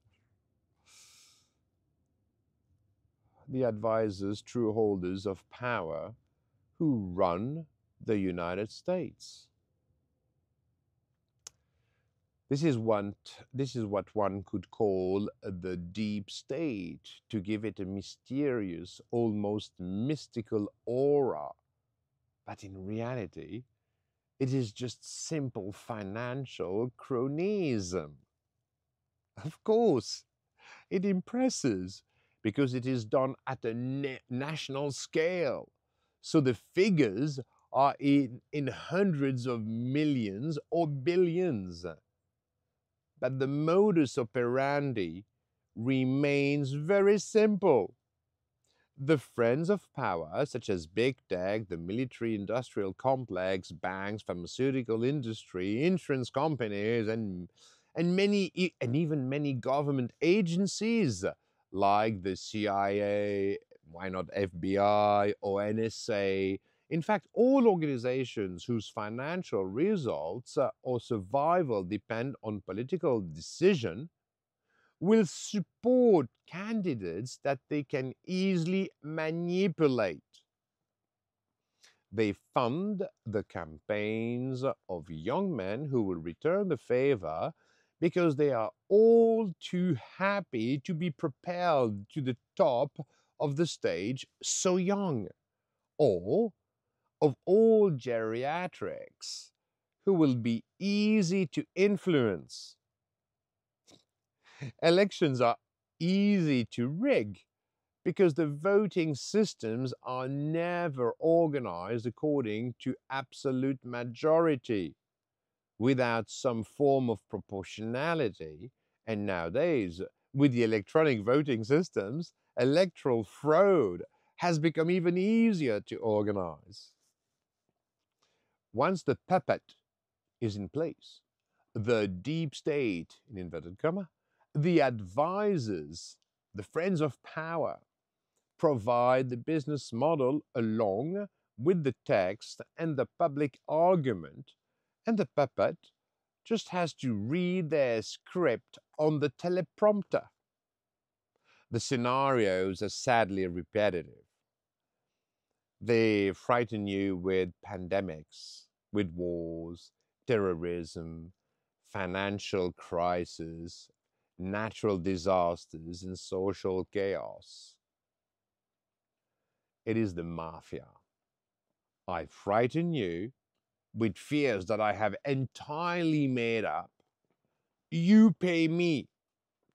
The advisors, true holders of power, who run the United States. This is what one could call the deep state, to give it a mysterious, almost mystical aura. But in reality, it is just simple financial cronyism. Of course, it impresses because it is done at a national scale. So the figures are in hundreds of millions or billions. But the modus operandi remains very simple. The friends of power, such as big tech, the military industrial complex, banks, pharmaceutical industry, insurance companies, and even many government agencies like the CIA, why not FBI or NSA. In fact, all organizations whose financial results or survival depend on political decision will support candidates that they can easily manipulate. They fund the campaigns of young men who will return the favor because they are all too happy to be propelled to the top of the stage so young, or of all geriatrics who will be easy to influence. Elections are easy to rig because the voting systems are never organized according to absolute majority without some form of proportionality. And nowadays, with the electronic voting systems, electoral fraud has become even easier to organize. Once the puppet is in place, the deep state, in inverted comma, the advisors, the friends of power, provide the business model along with the text and the public argument, and the puppet just has to read their script on the teleprompter. The scenarios are sadly repetitive. They frighten you with pandemics, with wars, terrorism, financial crisis, natural disasters, and social chaos. It is the mafia. I frighten you with fears that I have entirely made up. You pay me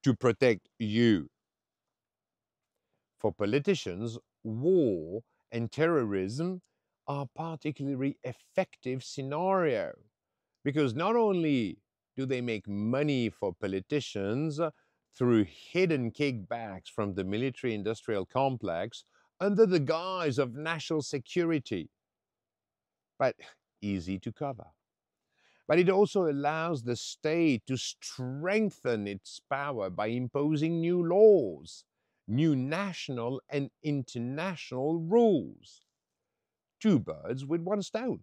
to protect you. For politicians, war and terrorism are particularly effective scenario because not only do they make money for politicians through hidden kickbacks from the military industrial complex under the guise of national security, but easy to cover. But it also allows the state to strengthen its power by imposing new laws, new national and international rules. Two birds with one stone.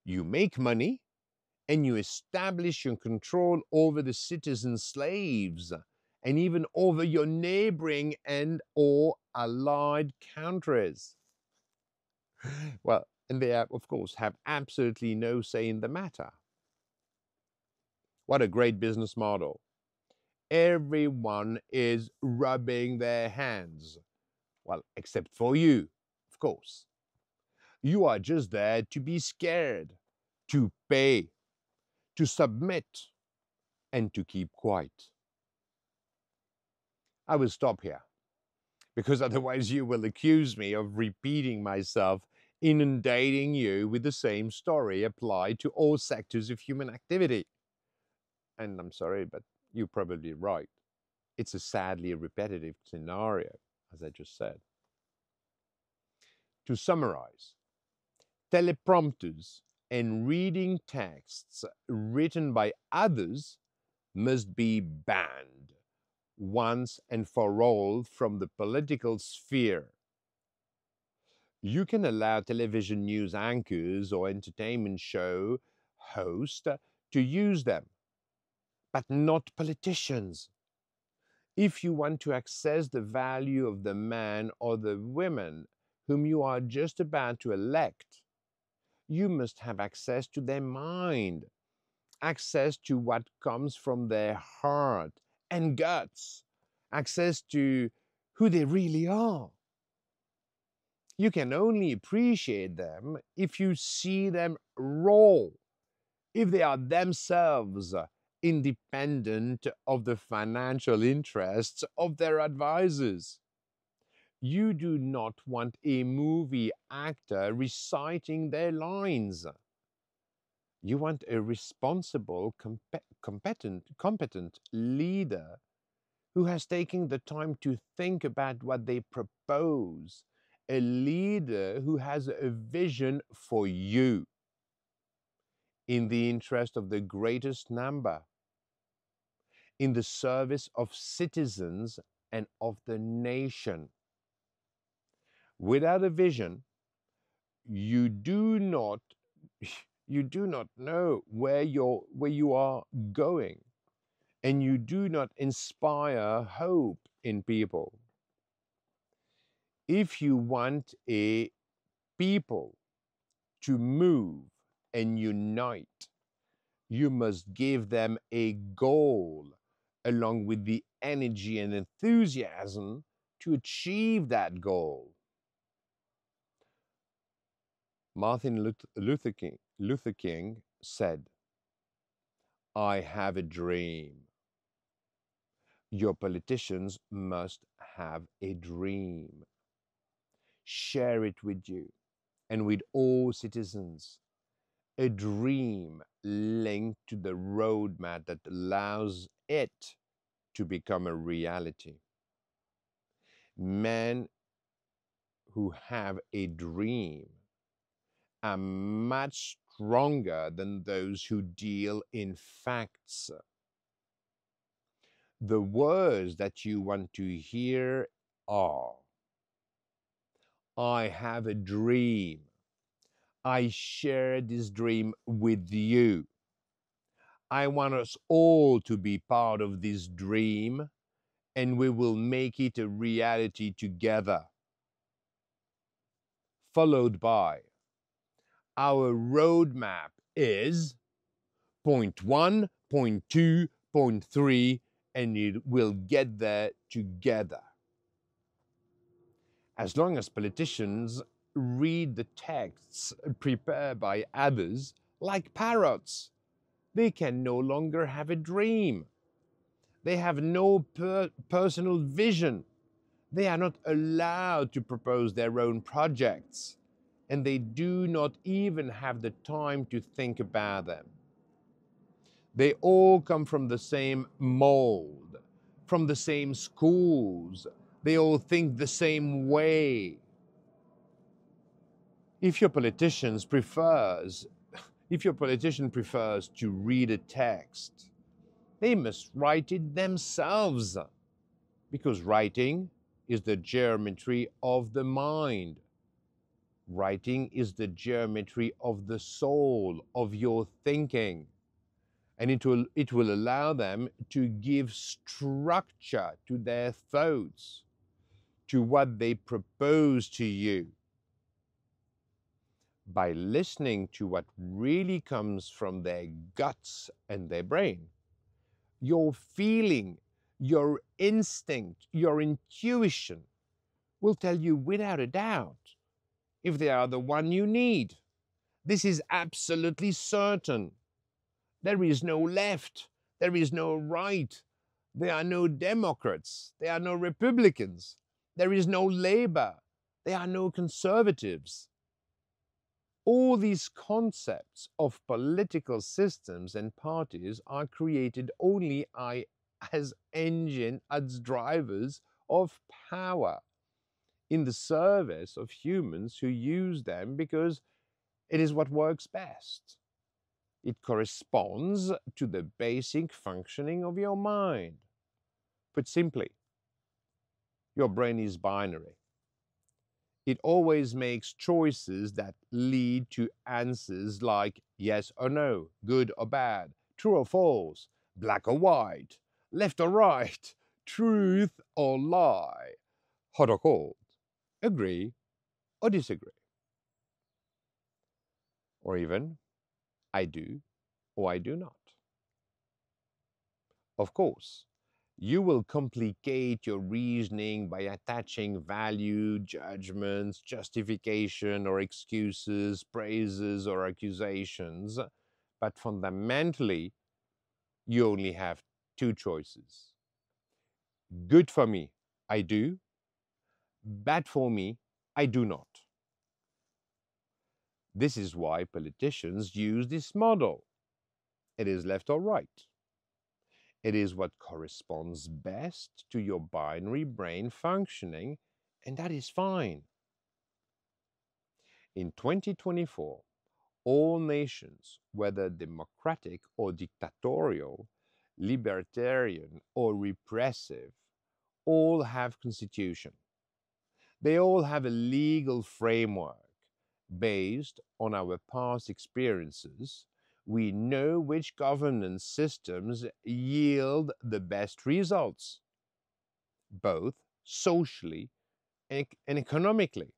You make money and you establish your control over the citizen slaves and even over your neighboring and or allied countries. Well, and they, of course, have absolutely no say in the matter. What a great business model. Everyone is rubbing their hands. Well, except for you, of course. You are just there to be scared, to pay, to submit, and to keep quiet. I will stop here because otherwise you will accuse me of repeating myself, inundating you with the same story applied to all sectors of human activity. And I'm sorry, but you're probably right. It's a sadly repetitive scenario, as I just said. To summarize, teleprompters and reading texts written by others must be banned once and for all from the political sphere. You can allow television news anchors or entertainment show hosts to use them, but not politicians. If you want to access the value of the man or the women whom you are just about to elect, you must have access to their mind, access to what comes from their heart and guts, access to who they really are. You can only appreciate them if you see them raw, if they are themselves independent of the financial interests of their advisors. You do not want a movie actor reciting their lines. You want a responsible, competent leader who has taken the time to think about what they propose, a leader who has a vision for you in the interest of the greatest number, in the service of citizens and of the nation. Without a vision, you do not you do not know where you are going, and you do not inspire hope in people. If you want a people to move and unite, you must give them a goal along with the energy and enthusiasm to achieve that goal. Martin Luther King said, I have a dream. Your politicians must have a dream. Share it with you and with all citizens. A dream linked to the roadmap that allows it to become a reality. Men who have a dream are much stronger than those who deal in facts. The words that you want to hear are, I have a dream. I share this dream with you. I want us all to be part of this dream, and we will make it a reality together. Followed by, our roadmap is point one, point two, point three, and it will get there together. As long as politicians read the texts prepared by others like parrots, they can no longer have a dream. They have no personal vision. They are not allowed to propose their own projects, and they do not even have the time to think about them. They all come from the same mold, from the same schools. They all think the same way. If your politician prefers to read a text, they must write it themselves, because writing is the geometry of the mind. Writing is the geometry of the soul, of your thinking. And it will allow them to give structure to their thoughts, to what they propose to you. By listening to what really comes from their guts and their brain, your feeling, your instinct, your intuition will tell you without a doubt if they are the one you need. This is absolutely certain. There is no left. There is no right. There are no Democrats. There are no Republicans. There is no Labour. There are no Conservatives. All these concepts of political systems and parties are created only as as drivers of power in the service of humans who use them because it is what works best. It corresponds to the basic functioning of your mind. Put simply, your brain is binary. It always makes choices that lead to answers like yes or no, good or bad, true or false, black or white, left or right, truth or lie, hot or cold, agree or disagree, or even I do or I do not. Of course, you will complicate your reasoning by attaching value, judgments, justification or excuses, praises or accusations, but fundamentally, you only have two choices. Good for me, I do. Bad for me, I do not. This is why politicians use this model. It is left or right. It is what corresponds best to your binary brain functioning, and that is fine. In 2024, all nations, whether democratic or dictatorial, libertarian or repressive, all have constitution. They all have a legal framework based on our past experiences. We know which governance systems yield the best results, both socially and economically.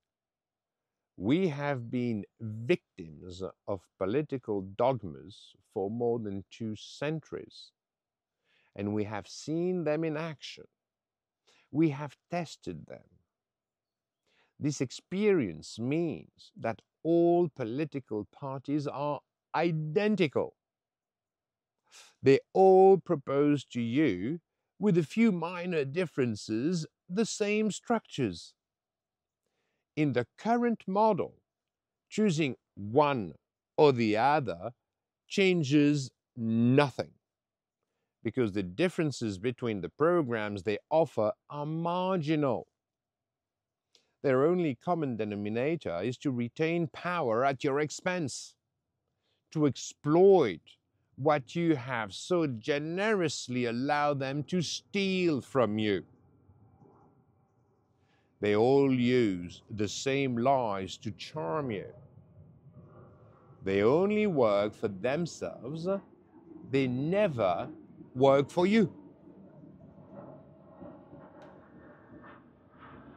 We have been victims of political dogmas for more than 2 centuries, and we have seen them in action. We have tested them. This experience means that all political parties are identical. They all propose to you, with a few minor differences, the same structures. In the current model, choosing one or the other changes nothing because the differences between the programs they offer are marginal. Their only common denominator is to retain power at your expense, to exploit what you have so generously allowed them to steal from you. They all use the same lies to charm you. They only work for themselves. They never work for you.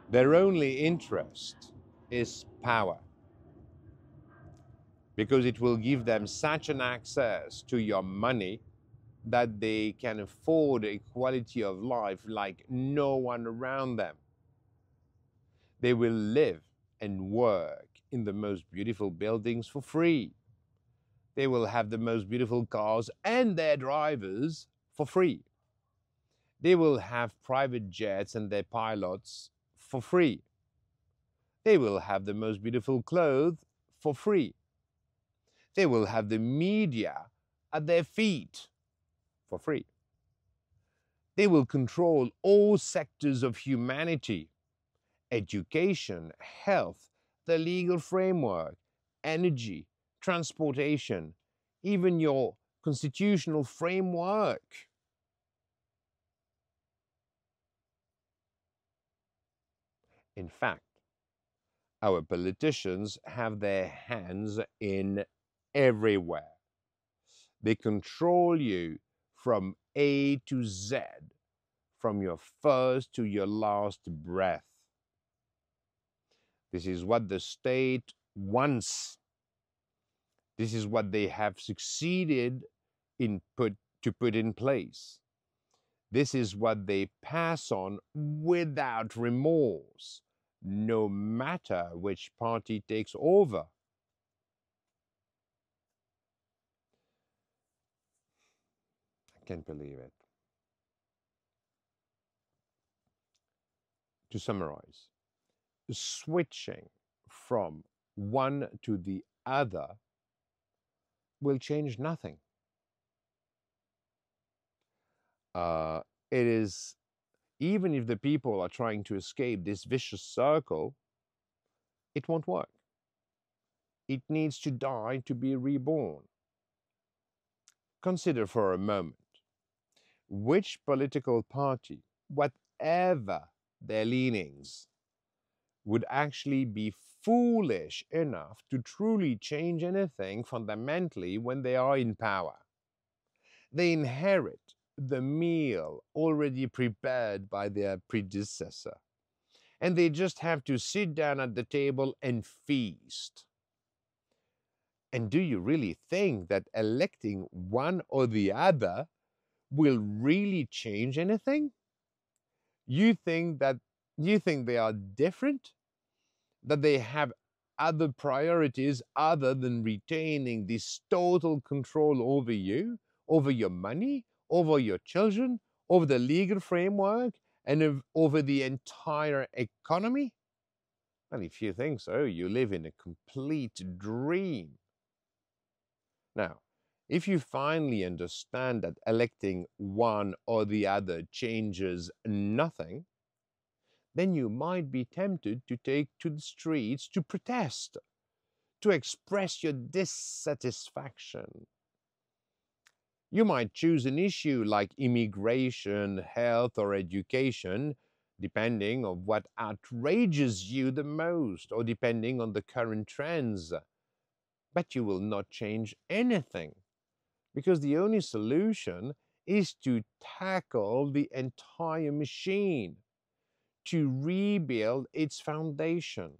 Their only interest is power, because it will give them such an access to your money that they can afford a quality of life like no one around them. They will live and work in the most beautiful buildings for free. They will have the most beautiful cars and their drivers for free. They will have private jets and their pilots for free. They will have the most beautiful clothes for free. They will have the media at their feet for free. They will control all sectors of humanity: education, health, the legal framework, energy, transportation, even your constitutional framework. In fact, our politicians have their hands in everywhere. They control you from A to Z, from your first to your last breath. This is what the state wants. This is what they have succeeded to put in place. This is what they pass on without remorse, no matter which party takes over. I can't believe it. To summarize, switching from one to the other will change nothing. It is, even if the people are trying to escape this vicious circle, it won't work. It needs to die to be reborn. Consider for a moment which political party, whatever their leanings, would actually be foolish enough to truly change anything fundamentally when they are in power. They inherit the meal already prepared by their predecessor, and they just have to sit down at the table and feast. And do you really think that electing one or the other will really change anything? You think that you think they are different? That they have other priorities other than retaining this total control over you, over your money, over your children, over the legal framework, and over the entire economy? And if you think so, you live in a complete dream. Now, if you finally understand that electing one or the other changes nothing, then you might be tempted to take to the streets to protest, to express your dissatisfaction. You might choose an issue like immigration, health, or education, depending on what outrages you the most, or depending on the current trends. But you will not change anything because the only solution is to tackle the entire machine, to rebuild its foundation,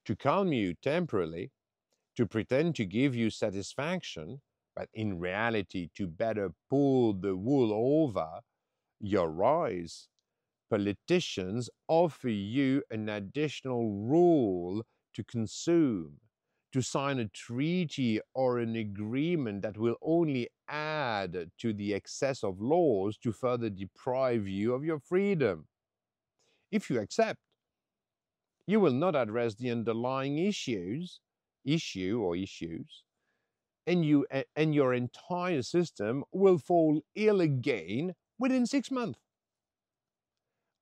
to calm you temporarily, to pretend to give you satisfaction, but in reality to better pull the wool over your eyes. Politicians offer you an additional rule to consume, to sign a treaty or an agreement that will only add to the excess of laws to further deprive you of your freedom. If you accept, you will not address the underlying issues, and your entire system will fall ill again within 6 months.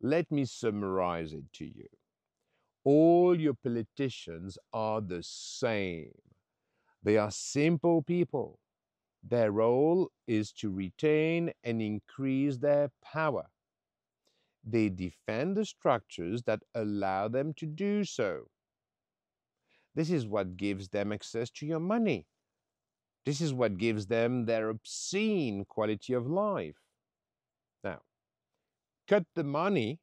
Let me summarize it to you. All your politicians are the same. They are simple people. Their role is to retain and increase their power. They defend the structures that allow them to do so. This is what gives them access to your money. This is what gives them their obscene quality of life. Now, cut the money,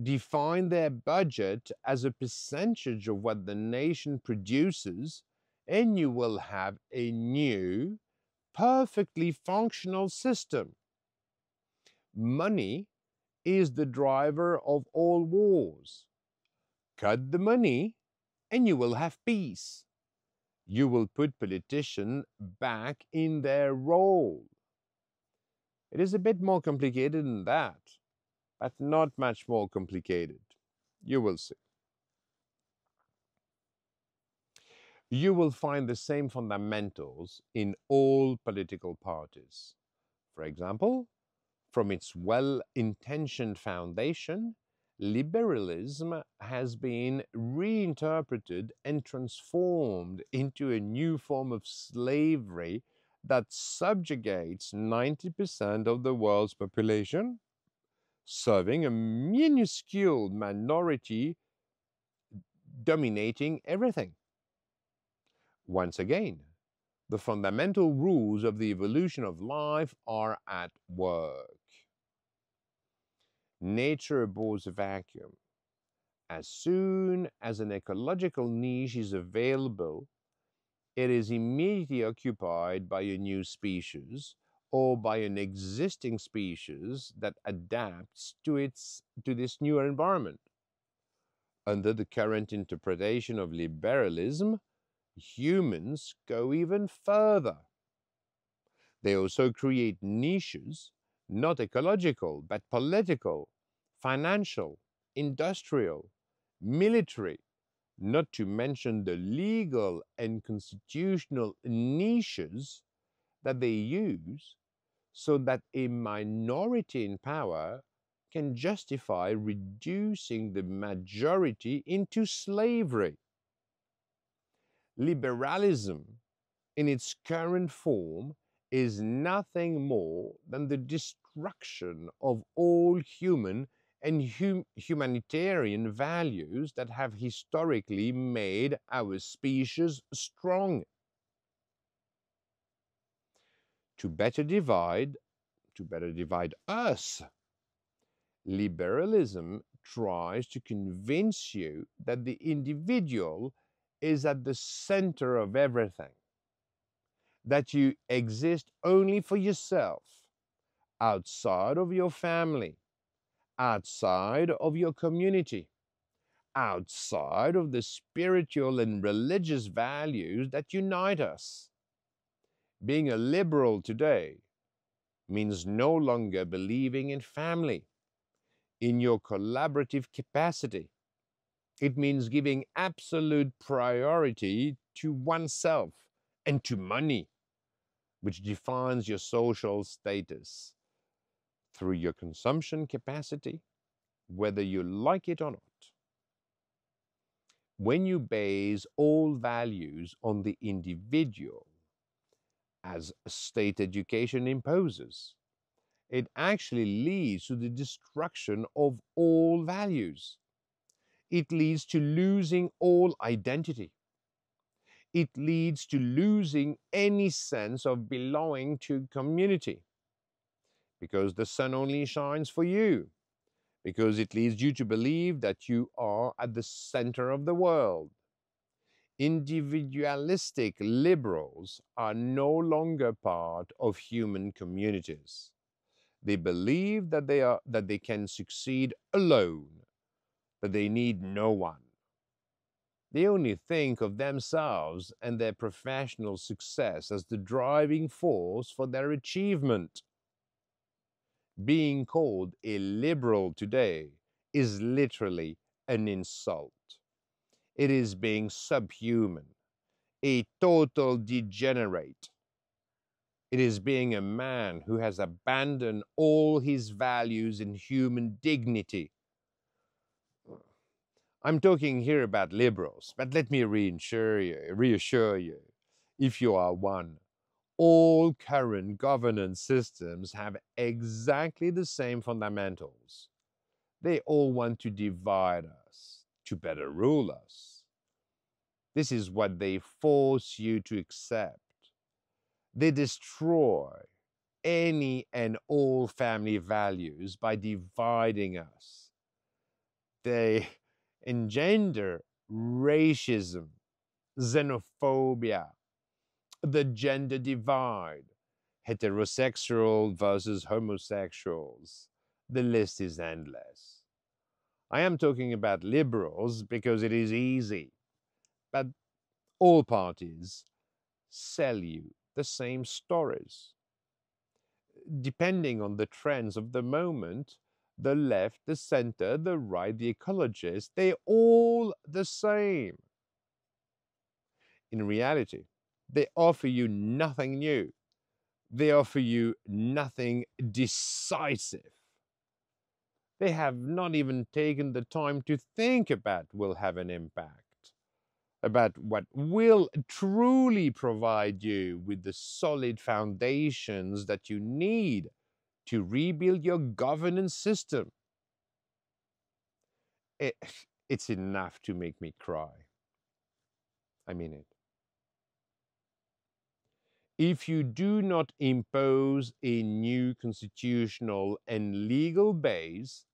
define their budget as a percentage of what the nation produces, and you will have a new, perfectly functional system. Money is the driver of all wars. Cut the money, and you will have peace. You will put politicians back in their role. It is a bit more complicated than that, but not much more complicated. You will see. You will find the same fundamentals in all political parties. For example, from its well-intentioned foundation, liberalism has been reinterpreted and transformed into a new form of slavery that subjugates 90% of the world's population, serving a minuscule minority dominating everything. Once again, the fundamental rules of the evolution of life are at work. Nature abhors a vacuum. As soon as an ecological niche is available, it is immediately occupied by a new species or by an existing species that adapts to this new environment. Under the current interpretation of liberalism, humans go even further. They also create niches, not ecological, but political, financial, industrial, military, not to mention the legal and constitutional niches that they use so that a minority in power can justify reducing the majority into slavery. Liberalism, in its current form, is nothing more than the destruction of all human and humanitarian values that have historically made our species strong. To better divide, to better divide us, liberalism tries to convince you that the individual is at the center of everything, that you exist only for yourself, outside of your family, outside of your community, outside of the spiritual and religious values that unite us. Being a liberal today means no longer believing in family, in your collaborative capacity, It means giving absolute priority to oneself and to money, which defines your social status through your consumption capacity, whether you like it or not. When you base all values on the individual, as state education imposes, it actually leads to the destruction of all values. It leads to losing all identity. It leads to losing any sense of belonging to community, because the sun only shines for you, because it leads you to believe that you are at the center of the world. Individualistic liberals are no longer part of human communities. They believe that they can succeed alone, that they need no one. They only think of themselves and their professional success as the driving force for their achievement. Being called a liberal today is literally an insult. It is being subhuman, a total degenerate. It is being a man who has abandoned all his values in human dignity. I'm talking here about liberals, but let me reassure you, if you are one, all current governance systems have exactly the same fundamentals. They all want to divide us, to better rule us. This is what they force you to accept. They destroy any and all family values by dividing us. They engender racism, xenophobia, the gender divide, heterosexual versus homosexuals. The list is endless. I am talking about liberals because it is easy, but all parties sell you the same stories. Depending on the trends of the moment, the left, the center, the right, the ecologists, they're all the same. In reality, they offer you nothing new. They offer you nothing decisive. They have not even taken the time to think about will have an impact, about what will truly provide you with the solid foundations that you need to rebuild your governance system. It, it's enough to make me cry. I mean it. If you do not impose a new constitutional and legal base,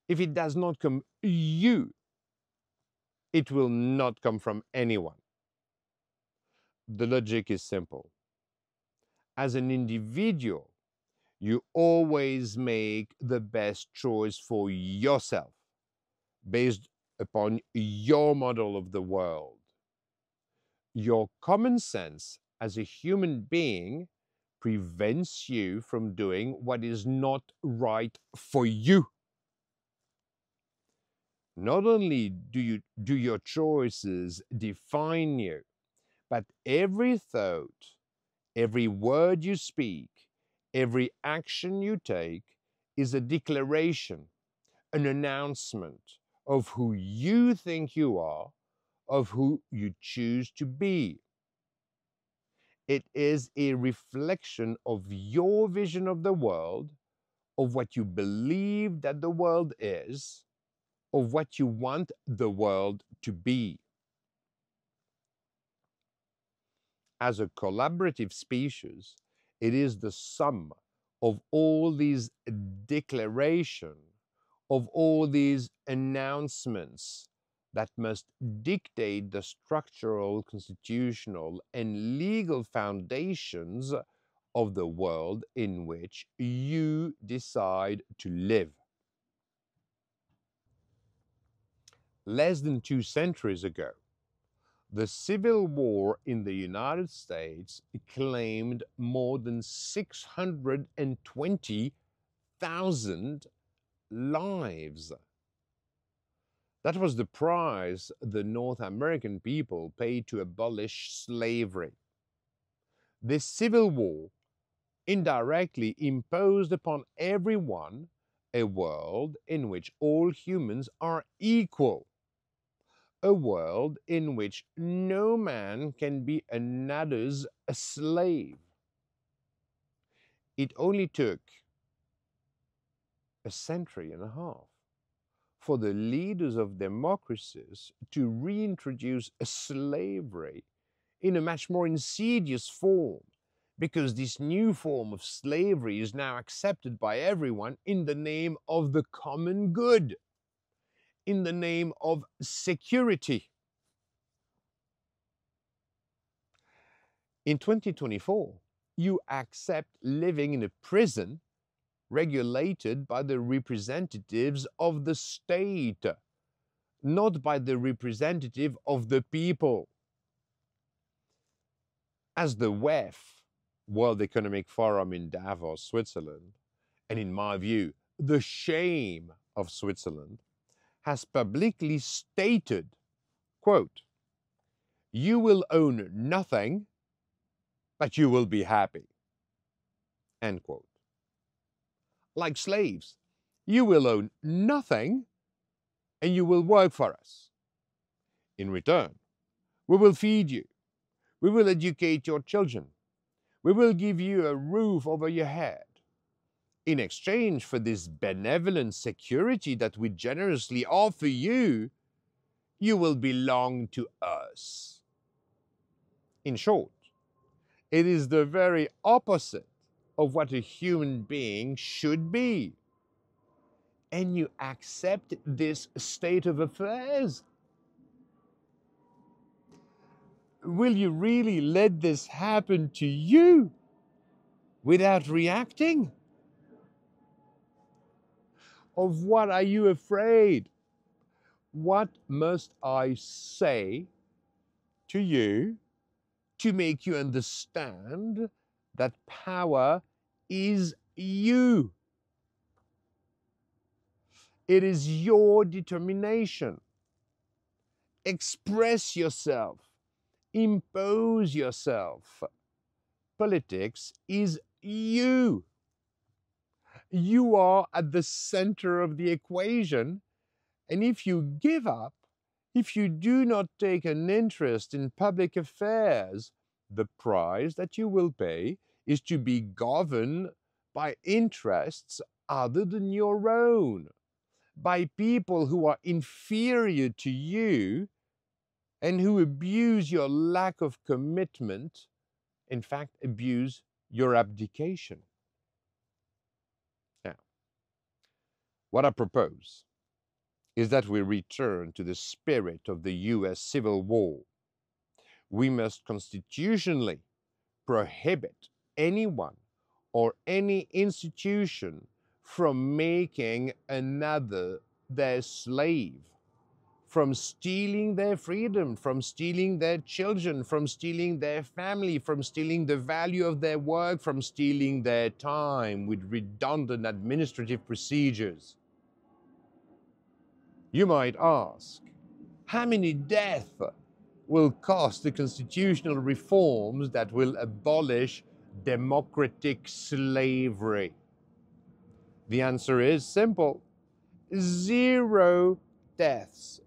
if it does not come you, it will not come from anyone. The logic is simple. As an individual, you always make the best choice for yourself based upon your model of the world. Your common sense as a human being prevents you from doing what is not right for you. Not only do your choices define you, but every thought, every word you speak, every action you take is a declaration, an announcement of who you think you are, of who you choose to be. It is a reflection of your vision of the world, of what you believe that the world is, of what you want the world to be. As a collaborative species, it is the sum of all these declarations, of all these announcements that must dictate the structural, constitutional, and legal foundations of the world in which you decide to live. Less than 2 centuries ago, the Civil War in the United States claimed more than 620,000 lives. That was the price the North American people paid to abolish slavery. This civil war indirectly imposed upon everyone a world in which all humans are equal, a world in which no man can be another's slave. It only took a century and a half for the leaders of democracies to reintroduce slavery in a much more insidious form, because this new form of slavery is now accepted by everyone in the name of the common good, in the name of security. In 2024, you accept living in a prison regulated by the representatives of the state, not by the representative of the people. As the WEF, World Economic Forum in Davos, Switzerland, and in my view, the shame of Switzerland, has publicly stated, quote, "You will own nothing, but you will be happy," end quote. Like slaves, you will own nothing and you will work for us. In return, we will feed you, we will educate your children, we will give you a roof over your head. In exchange for this benevolent security that we generously offer you, you will belong to us. In short, it is the very opposite of what a human being should be. And you accept this state of affairs? Will you really let this happen to you without reacting? Of what are you afraid? What must I say to you to make you understand that power is you? It is your determination. Express yourself. Impose yourself. Politics is you. You are at the center of the equation, and if you give up, if you do not take an interest in public affairs, the price that you will pay is to be governed by interests other than your own, by people who are inferior to you and who abuse your lack of commitment, in fact, abuse your abdication. Now, what I propose is that we return to the spirit of the US Civil War. We must constitutionally prohibit anyone or any institution from making another their slave, from stealing their freedom, from stealing their children, from stealing their family, from stealing the value of their work, from stealing their time with redundant administrative procedures. You might ask, how many deaths will cost the constitutional reforms that will abolish democratic slavery? The answer is simple: 0 deaths.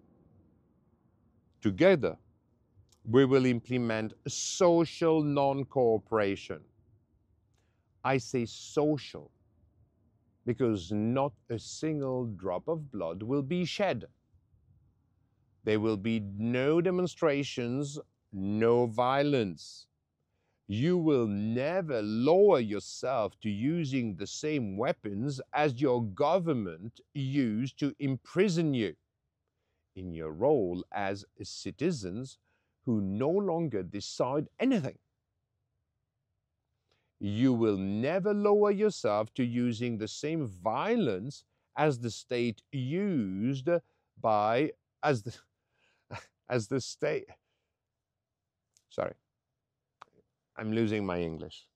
Together, we will implement social non-cooperation. I say social because not a single drop of blood will be shed. There will be no demonstrations, no violence. You will never lower yourself to using the same weapons as your government used to imprison you in your role as citizens who no longer decide anything. You will never lower yourself to using the same violence as the state used by, as the state, sorry, I'm losing my English.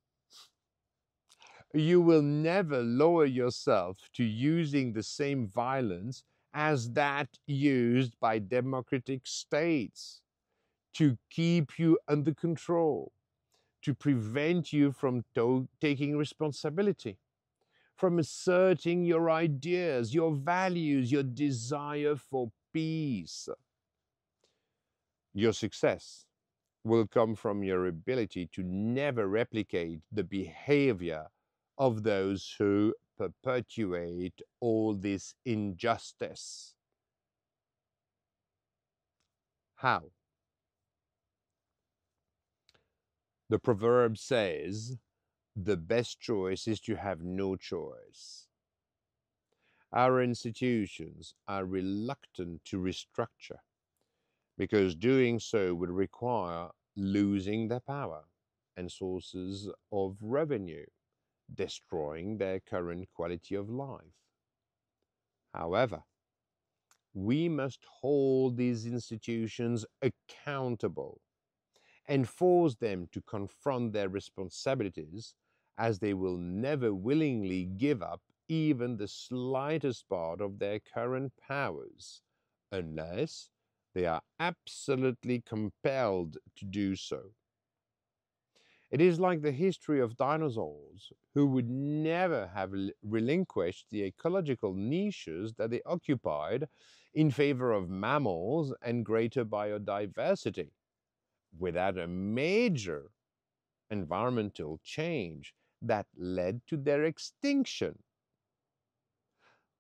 You will never lower yourself to using the same violence as that used by democratic states to keep you under control, to prevent you from taking responsibility, from asserting your ideas, your values, your desire for peace. Your success will come from your ability to never replicate the behavior of those who perpetuate all this injustice. How? The proverb says, the best choice is to have no choice. Our institutions are reluctant to restructure because doing so would require losing their power and sources of revenue, destroying their current quality of life. However, we must hold these institutions accountable and force them to confront their responsibilities, as they will never willingly give up even the slightest part of their current powers unless they are absolutely compelled to do so. It is like the history of dinosaurs, who would never have relinquished the ecological niches that they occupied in favor of mammals and greater biodiversity, without a major environmental change that led to their extinction.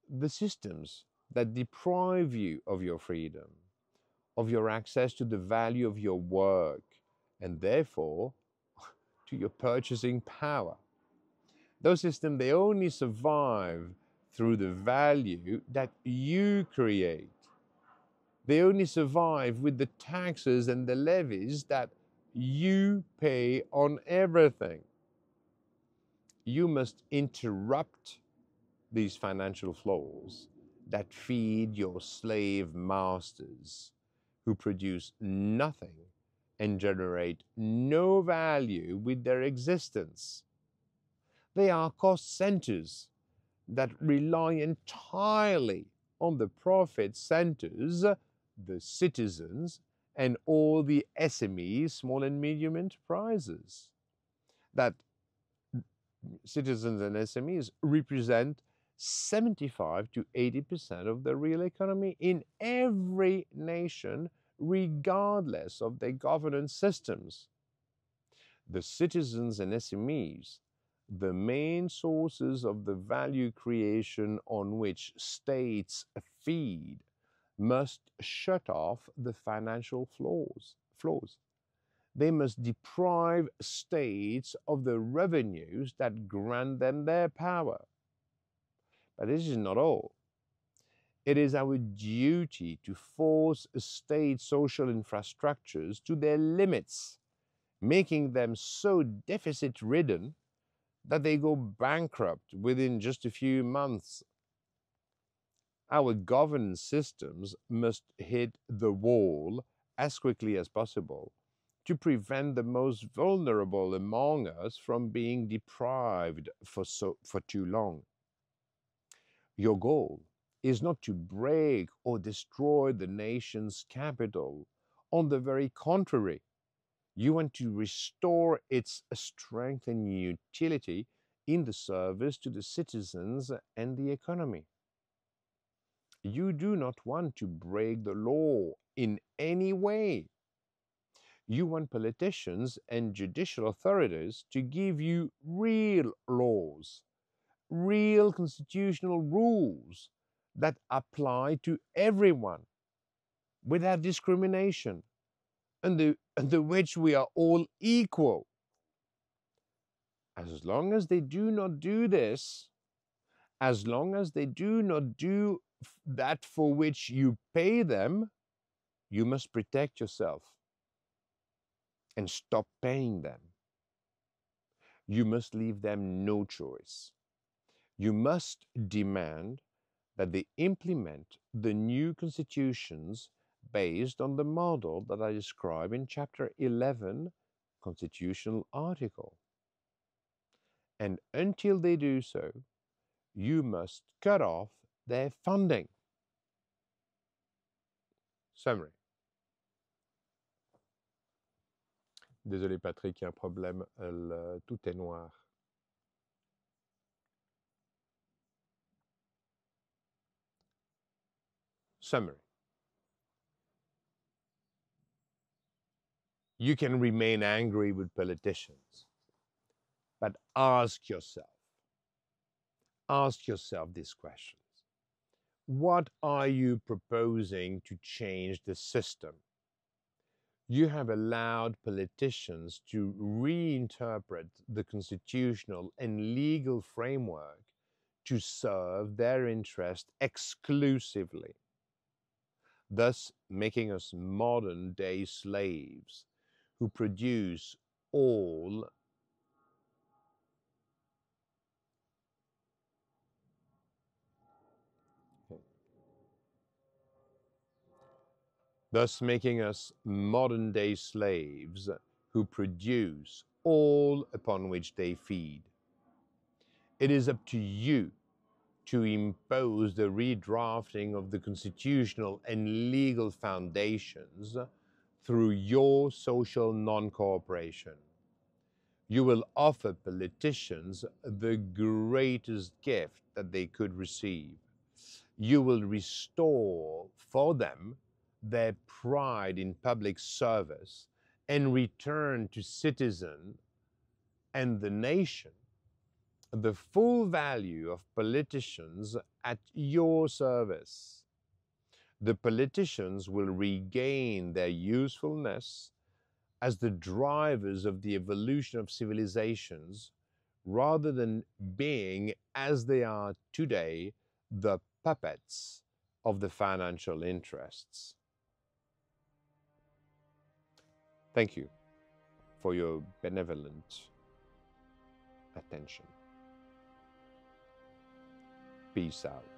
The systems that deprive you of your freedom, of your access to the value of your work, and therefore to your purchasing power. Those systems, they only survive through the value that you create. They only survive with the taxes and the levies that you pay on everything. You must interrupt these financial flows that feed your slave masters, who produce nothing and generate no value with their existence. They are cost centers that rely entirely on the profit centers, the citizens, and all the SMEs, small and medium enterprises. That citizens and SMEs represent 75 to 80% of the real economy in every nation, regardless of their governance systems. The citizens and SMEs, the main sources of the value creation on which states feed, must shut off the financial flows. They must deprive states of the revenues that grant them their power. But this is not all. It is our duty to force state social infrastructures to their limits, making them so deficit ridden that they go bankrupt within just a few months. Our governance systems must hit the wall as quickly as possible to prevent the most vulnerable among us from being deprived for too long. Your goal is not to break or destroy the nation's capital. On the very contrary, you want to restore its strength and utility in the service to the citizens and the economy. You do not want to break the law in any way. You want politicians and judicial authorities to give you real laws, real constitutional rules that apply to everyone without discrimination, under which we are all equal. As long as they do not do this, as long as they do not do that for which you pay them, you must protect yourself and stop paying them. You must leave them no choice. You must demand that they implement the new constitutions based on the model that I describe in chapter 11, constitutional article. And until they do so, you must cut off their funding. Summary. Désolé Patrick, il y a un problème, tout est noir. Summary. You can remain angry with politicians, but ask yourself these questions. What are you proposing to change the system? You have allowed politicians to reinterpret the constitutional and legal framework to serve their interest exclusively, thus making us modern-day slaves who produce all thus making us modern-day slaves who produce all upon which they feed. It is up to you to impose the redrafting of the constitutional and legal foundations through your social non-cooperation. You will offer politicians the greatest gift that they could receive. You will restore for them their pride in public service and return to citizen and the nation the full value of politicians at your service. The politicians will regain their usefulness as the drivers of the evolution of civilizations rather than being, as they are today, the puppets of the financial interests. Thank you for your benevolent attention. Peace out.